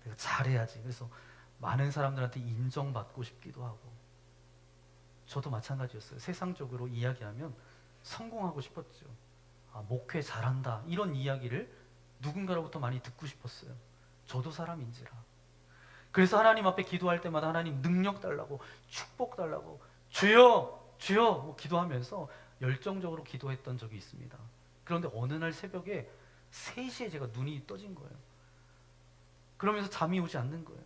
내가 잘해야지. 그래서 많은 사람들한테 인정받고 싶기도 하고, 저도 마찬가지였어요. 세상적으로 이야기하면 성공하고 싶었죠. 목회 잘한다 이런 이야기를 누군가로부터 많이 듣고 싶었어요. 저도 사람인지라. 그래서 하나님 앞에 기도할 때마다 하나님 능력 달라고, 축복 달라고, 주여 주여 뭐 기도하면서 열정적으로 기도했던 적이 있습니다. 그런데 어느 날 새벽에 3시에 제가 눈이 떠진 거예요. 그러면서 잠이 오지 않는 거예요.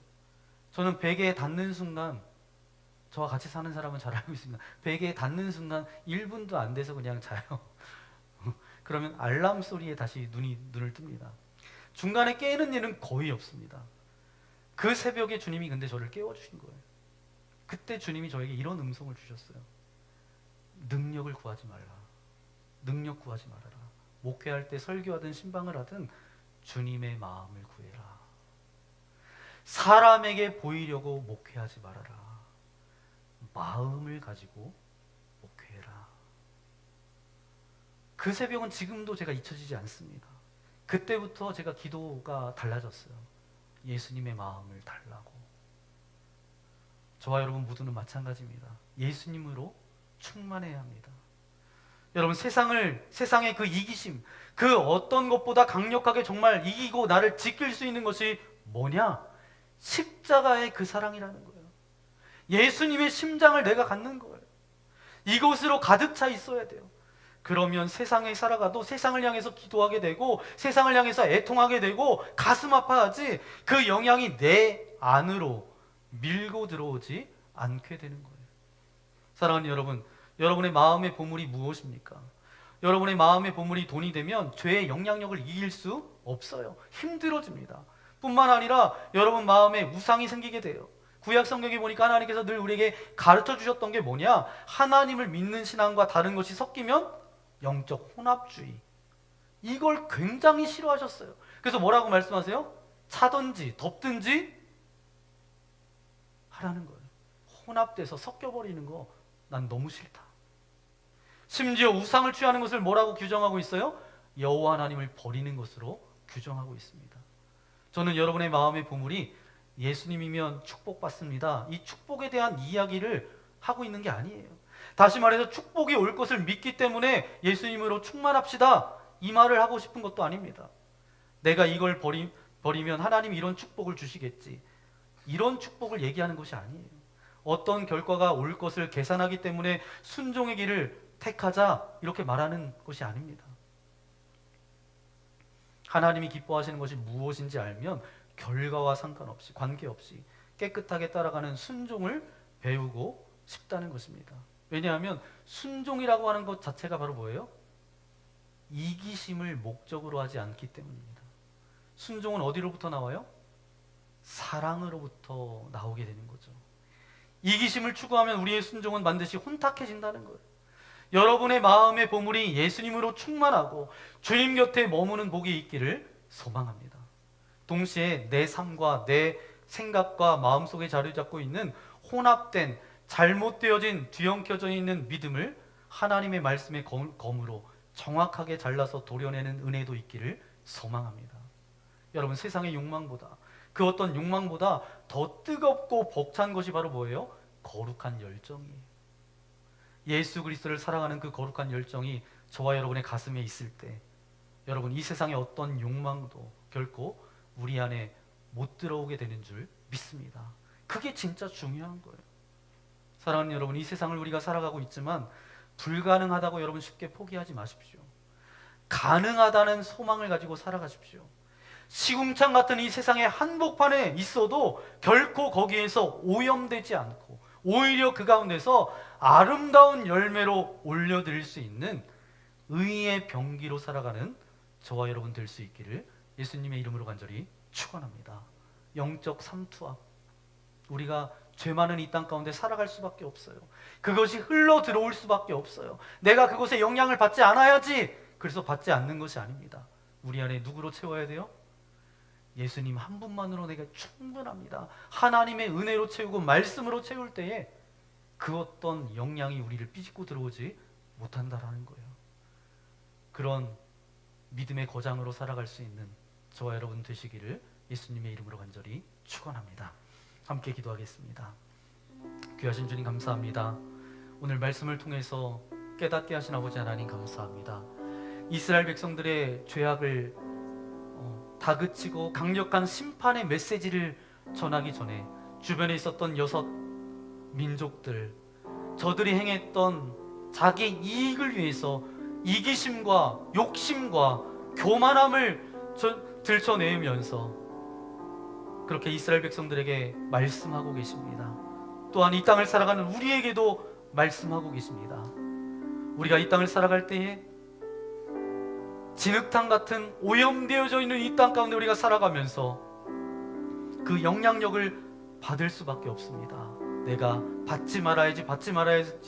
저는 베개에 닿는 순간, 저와 같이 사는 사람은 잘 알고 있습니다. 베개에 닿는 순간 1분도 안 돼서 그냥 자요. 그러면 알람 소리에 다시 눈을 뜹니다. 중간에 깨는 일은 거의 없습니다. 그 새벽에 주님이 근데 저를 깨워주신 거예요. 그때 주님이 저에게 이런 음성을 주셨어요. 능력을 구하지 말라. 능력 구하지 말아라. 목회할 때 설교하든 신방을 하든 주님의 마음을 구해라. 사람에게 보이려고 목회하지 말아라. 마음을 가지고 목회해라. 그 새벽은 지금도 제가 잊혀지지 않습니다. 그때부터 제가 기도가 달라졌어요. 예수님의 마음을 달라고. 저와 여러분 모두는 마찬가지입니다. 예수님으로 충만해야 합니다. 여러분, 세상의 그 이기심, 그 어떤 것보다 강력하게 정말 이기고 나를 지킬 수 있는 것이 뭐냐? 십자가의 그 사랑이라는 거예요. 예수님의 심장을 내가 갖는 거예요. 이곳으로 가득 차 있어야 돼요. 그러면 세상에 살아가도 세상을 향해서 기도하게 되고, 세상을 향해서 애통하게 되고, 가슴 아파하지, 그 영향이 내 안으로 밀고 들어오지 않게 되는 거예요. 사랑하는 여러분, 여러분의 마음의 보물이 무엇입니까? 여러분의 마음의 보물이 돈이 되면 죄의 영향력을 이길 수 없어요. 힘들어집니다. 뿐만 아니라 여러분 마음에 우상이 생기게 돼요. 구약 성경에 보니까 하나님께서 늘 우리에게 가르쳐 주셨던 게 뭐냐? 하나님을 믿는 신앙과 다른 것이 섞이면 영적 혼합주의. 이걸 굉장히 싫어하셨어요. 그래서 뭐라고 말씀하세요? 차든지 덮든지 하라는 거예요. 혼합돼서 섞여버리는 거 난 너무 싫다. 심지어 우상을 취하는 것을 뭐라고 규정하고 있어요? 여호와 하나님을 버리는 것으로 규정하고 있습니다. 저는 여러분의 마음의 보물이 예수님이면 축복받습니다. 이 축복에 대한 이야기를 하고 있는 게 아니에요. 다시 말해서 축복이 올 것을 믿기 때문에 예수님으로 충만합시다, 이 말을 하고 싶은 것도 아닙니다. 내가 이걸 버리면 하나님이 이런 축복을 주시겠지, 이런 축복을 얘기하는 것이 아니에요. 어떤 결과가 올 것을 계산하기 때문에 순종의 길을 택하자, 이렇게 말하는 것이 아닙니다. 하나님이 기뻐하시는 것이 무엇인지 알면 결과와 상관없이, 관계없이 깨끗하게 따라가는 순종을 배우고 싶다는 것입니다. 왜냐하면 순종이라고 하는 것 자체가 바로 뭐예요? 이기심을 목적으로 하지 않기 때문입니다. 순종은 어디로부터 나와요? 사랑으로부터 나오게 되는 거죠. 이기심을 추구하면 우리의 순종은 반드시 혼탁해진다는 거예요. 여러분의 마음의 보물이 예수님으로 충만하고 주님 곁에 머무는 복이 있기를 소망합니다. 동시에 내 삶과 내 생각과 마음속에 자리 잡고 있는 혼합된 잘못되어진 뒤엉켜져 있는 믿음을 하나님의 말씀의 검으로 정확하게 잘라서 도려내는 은혜도 있기를 소망합니다. 여러분, 세상의 욕망보다, 그 어떤 욕망보다 더 뜨겁고 벅찬 것이 바로 뭐예요? 거룩한 열정이에요. 예수 그리스도를 사랑하는 그 거룩한 열정이 저와 여러분의 가슴에 있을 때, 여러분, 이 세상의 어떤 욕망도 결코 우리 안에 못 들어오게 되는 줄 믿습니다. 그게 진짜 중요한 거예요. 사랑하는 여러분, 이 세상을 우리가 살아가고 있지만 불가능하다고 여러분 쉽게 포기하지 마십시오. 가능하다는 소망을 가지고 살아가십시오. 시궁창 같은 이 세상의 한복판에 있어도 결코 거기에서 오염되지 않고 오히려 그 가운데서 아름다운 열매로 올려드릴 수 있는 의의 병기로 살아가는 저와 여러분 될 수 있기를 예수님의 이름으로 간절히 축원합니다. 영적 삼투압, 우리가 죄 많은 이 땅 가운데 살아갈 수밖에 없어요. 그것이 흘러 들어올 수밖에 없어요. 내가 그것에 영향을 받지 않아야지, 그래서 받지 않는 것이 아닙니다. 우리 안에 누구로 채워야 돼요? 예수님 한 분만으로 내가 충분합니다. 하나님의 은혜로 채우고 말씀으로 채울 때에 그 어떤 영향이 우리를 삐집고 들어오지 못한다라는 거예요. 그런 믿음의 거장으로 살아갈 수 있는 저와 여러분 되시기를 예수님의 이름으로 간절히 축원합니다. 함께 기도하겠습니다. 귀하신 주님 감사합니다. 오늘 말씀을 통해서 깨닫게 하신 아버지 하나님 감사합니다. 이스라엘 백성들의 죄악을 다그치고 강력한 심판의 메시지를 전하기 전에 주변에 있었던 6 민족들, 저들이 행했던 자기 이익을 위해서 이기심과 욕심과 교만함을 들춰내면서 그렇게 이스라엘 백성들에게 말씀하고 계십니다. 또한 이 땅을 살아가는 우리에게도 말씀하고 계십니다. 우리가 이 땅을 살아갈 때에 진흙탕 같은 오염되어져 있는 이 땅 가운데 우리가 살아가면서 그 영향력을 받을 수밖에 없습니다. 내가 받지 말아야지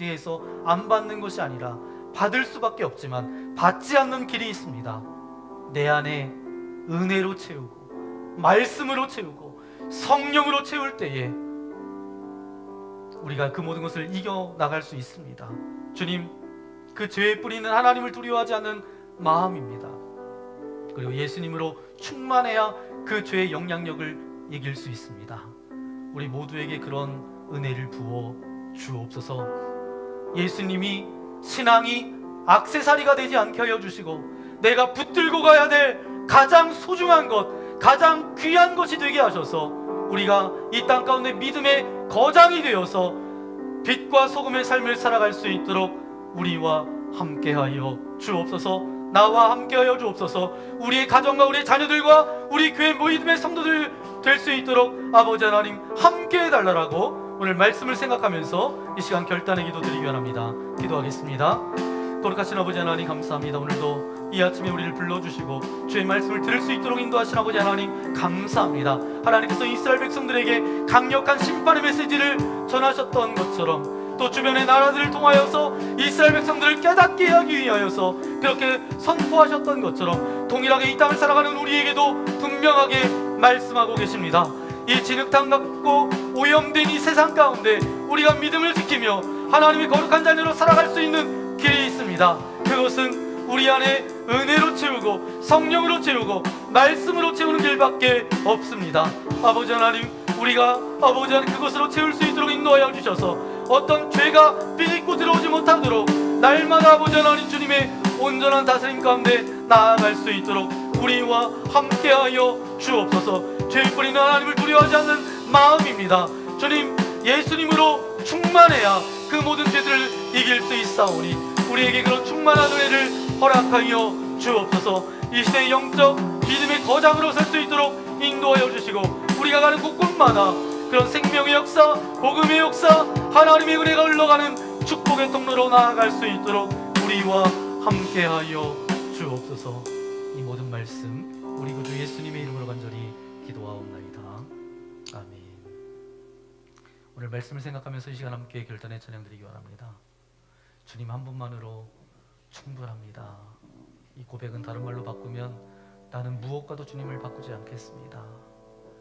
해서 안 받는 것이 아니라 받을 수밖에 없지만 받지 않는 길이 있습니다. 내 안에 은혜로 채우고 말씀으로 채우고 성령으로 채울 때에 우리가 그 모든 것을 이겨나갈 수 있습니다. 주님, 그 죄의 뿌리는 하나님을 두려워하지 않는 마음입니다. 그리고 예수님으로 충만해야 그 죄의 영향력을 이길 수 있습니다. 우리 모두에게 그런 은혜를 부어 주옵소서. 예수님이 신앙이 액세서리가 되지 않게 하여 주시고 내가 붙들고 가야 될 가장 소중한 것, 가장 귀한 것이 되게 하셔서 우리가 이 땅 가운데 믿음의 거장이 되어서 빛과 소금의 삶을 살아갈 수 있도록 우리와 함께하여 주옵소서. 나와 함께하여 주옵소서. 우리의 가정과 우리의 자녀들과 우리 교회 모임의 성도들 될 수 있도록 아버지 하나님 함께해 달라고 오늘 말씀을 생각하면서 이 시간 결단의 기도 드리기 원합니다. 기도하겠습니다. 거룩하신 아버지 하나님 감사합니다. 오늘도 이 아침에 우리를 불러주시고 주의 말씀을 들을 수 있도록 인도하신 아버지 하나님 감사합니다. 하나님께서 이스라엘 백성들에게 강력한 심판의 메시지를 전하셨던 것처럼 또 주변의 나라들을 통하여서 이스라엘 백성들을 깨닫게 하기 위하여서 그렇게 선포하셨던 것처럼 동일하게 이 땅을 살아가는 우리에게도 분명하게 말씀하고 계십니다. 이 진흙탕 같고 오염된 이 세상 가운데 우리가 믿음을 지키며 하나님의 거룩한 자녀로 살아갈 수 있는 길이 있습니다. 그것은 우리 안에 은혜로 채우고 성령으로 채우고 말씀으로 채우는 길밖에 없습니다. 아버지 하나님, 우리가 아버지 하나님 그것으로 채울 수 있도록 인도하여 주셔서 어떤 죄가 삐집고 들어오지 못하도록 날마다 아버지 하나님 주님의 온전한 다스림 가운데 나아갈 수 있도록 우리와 함께하여 주옵소서. 죄 뿌리는 하나님을 두려워하지 않는 마음입니다. 주님, 예수님으로 충만해야 그 모든 죄들을 이길 수 있사오니 우리에게 그런 충만한 은혜를 허락하여 주옵소서. 이 시대의 영적 믿음의 거장으로 설 수 있도록 인도하여 주시고 우리가 가는 곳곳마다 그런 생명의 역사, 복음의 역사, 하나님의 은혜가 흘러가는 축복의 통로로 나아갈 수 있도록 우리와 함께하여 주옵소서. 이 모든 말씀 우리 구주 예수님의 이름으로 간절히 기도하옵나이다. 아멘. 오늘 말씀을 생각하면서 이 시간 함께 결단의 찬양 드리기 원합니다. 주님 한 분만으로 충분합니다. 이 고백은 다른 말로 바꾸면 나는 무엇과도 주님을 바꾸지 않겠습니다.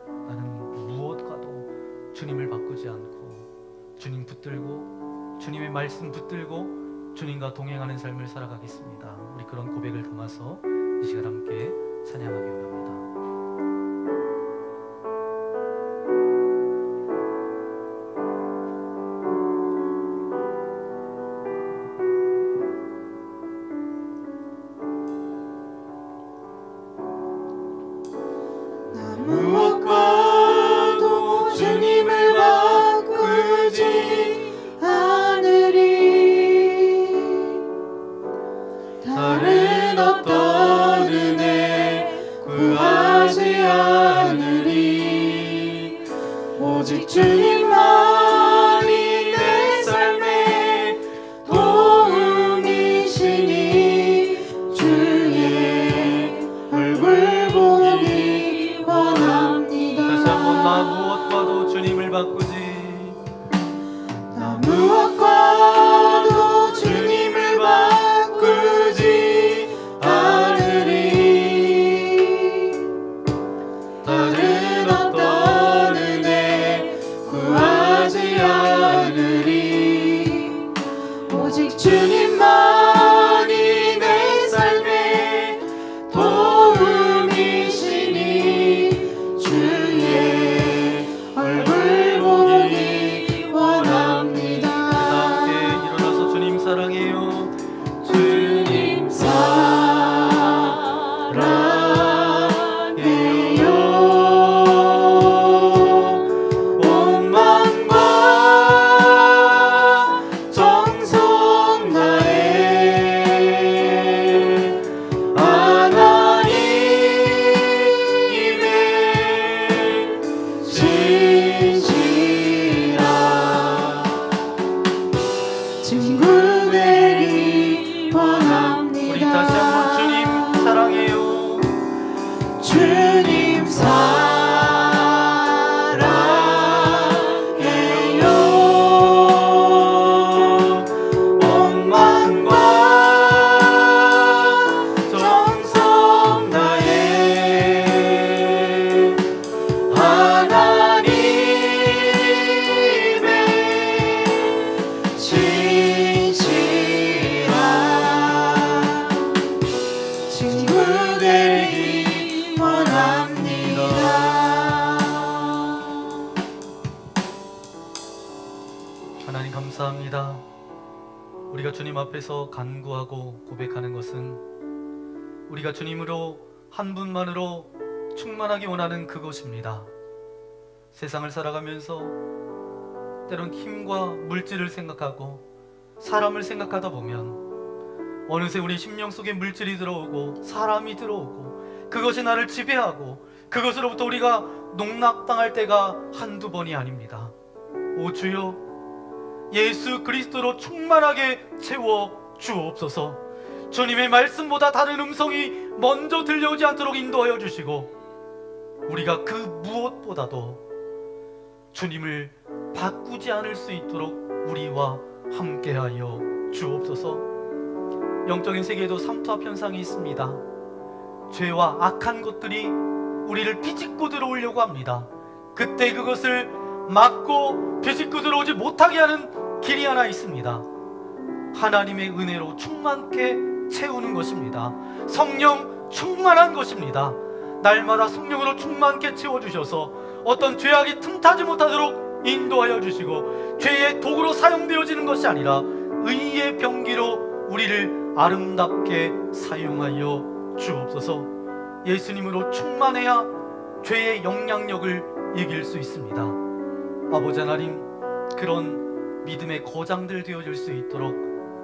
나는 무엇과도 주님을 바꾸지 않고 주님 붙들고 주님의 말씀 붙들고 주님과 동행하는 삶을 살아가겠습니다. 우리 그런 고백을 담아서 이 시간 함께 찬양하기 원합니다. 무엇과도 주님을 바꾸지 않으리. 다른 어떤 은혜 구하지 않으리. 오직 주님만이 내 삶의 도움이시니 주의 얼굴 보기 원합니다. 다시 한번 나 무엇과도 주님을 바꾸지 나 무엇과도 주님을 바꾸지 않으리. 다른 어떤 은혜 구하지 않으리. 오직 주님만이 내 삶의 도움이시니 주의 얼굴 보기 원합니다. 함께 일어나서 주님 사랑해요. 주님 사랑해요. 온 마음과 정성 다해 하나님의 진실한 친구 되기 원합니다. 우리 다시 한번 주님 사랑해요. 주님 사랑해요. 온 마음과 정성 다해 하나님의 진실한 친구 되기 원합니다. 하나님 감사합니다. 우리가 주님 앞에서 간구하고 고백하는 것은 우리가 주님으로 한 분만으로 충만하기 원하는 그것입니다. 세상을 살아가면서 때론 힘과 물질을 생각하고 사람을 생각하다 보면 어느새 우리 심령 속에 물질이 들어오고 사람이 들어오고 그것이 나를 지배하고 그것으로부터 우리가 농락당할 때가 한두 번이 아닙니다. 오 주여, 예수 그리스도로 충만하게 채워 주옵소서. 주님의 말씀보다 다른 음성이 먼저 들려오지 않도록 인도하여 주시고 우리가 그 무엇보다도 주님을 바꾸지 않을 수 있도록 우리와 함께하여 주옵소서. 영적인 세계에도 삼투압 현상이 있습니다. 죄와 악한 것들이 우리를 비집고 들어오려고 합니다. 그때 그것을 막고 비집고 들어오지 못하게 하는 길이 하나 있습니다. 하나님의 은혜로 충만케 채우는 것입니다. 성령 충만한 것입니다. 날마다 성령으로 충만케 채워주셔서 어떤 죄악이 틈타지 못하도록 인도하여 주시고 죄의 도구로 사용되어지는 것이 아니라 의의 병기로 우리를 아름답게 사용하여 주옵소서. 예수님으로 충만해야 죄의 영향력을 이길 수 있습니다. 아버지 하나님, 그런 믿음의 거장들 되어줄 수 있도록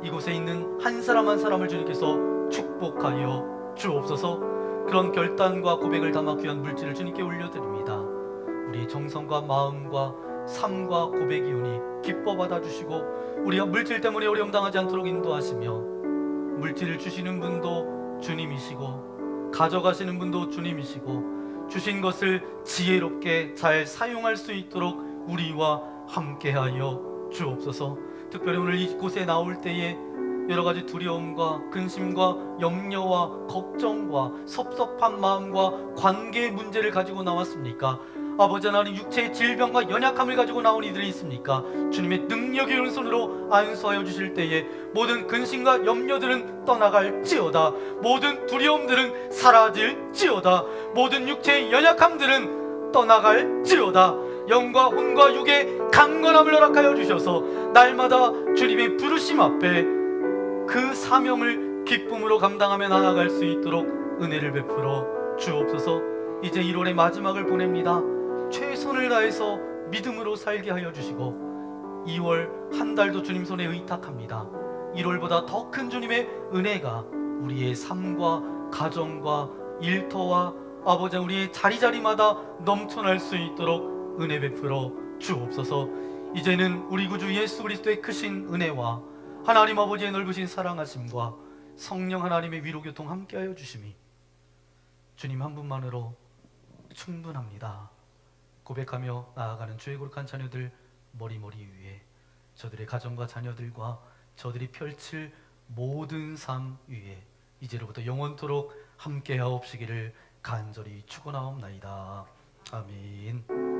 이곳에 있는 한 사람 한 사람을 주님께서 축복하여 주옵소서. 그런 결단과 고백을 담아 귀한 물질을 주님께 올려드립니다. 우리의 정성과 마음과 삶과 고백이오니 기뻐 받아주시고 우리가 물질 때문에 어려움 당하지 않도록 인도하시며 물질을 주시는 분도 주님이시고 가져가시는 분도 주님이시고 주신 것을 지혜롭게 잘 사용할 수 있도록 우리와 함께하여 주옵소서. 특별히 오늘 이곳에 나올 때에 여러 가지 두려움과 근심과 염려와 걱정과 섭섭한 마음과 관계의 문제를 가지고 나왔습니까? 아버지 하나님, 육체의 질병과 연약함을 가지고 나온 이들이 있습니까? 주님의 능력의 오른손으로 안수하여 주실 때에 모든 근심과 염려들은 떠나갈지어다. 모든 두려움들은 사라질지어다. 모든 육체의 연약함들은 떠나갈지어다. 영과 혼과 육의 강건함을 허락하여 주셔서 날마다 주님의 부르심 앞에 그 사명을 기쁨으로 감당하며 나아갈 수 있도록 은혜를 베풀어 주옵소서. 이제 1월의 마지막을 보냅니다. 최선을 다해서 믿음으로 살게 하여 주시고 2월 한 달도 주님 손에 의탁합니다. 1월보다 더 큰 주님의 은혜가 우리의 삶과 가정과 일터와 아버지 우리의 자리자리마다 넘쳐날 수 있도록 은혜 베풀어 주옵소서. 이제는 우리 구주 예수 그리스도의 크신 은혜와 하나님 아버지의 넓으신 사랑하심과 성령 하나님의 위로교통 함께하여 주심이 주님 한 분만으로 충분합니다. 고백하며 나아가는 주의 거룩한 자녀들 머리머리 위에, 저들의 가정과 자녀들과 저들이 펼칠 모든 삶 위에 이제로부터 영원토록 함께하옵시기를 간절히 축원하옵나이다. 아멘.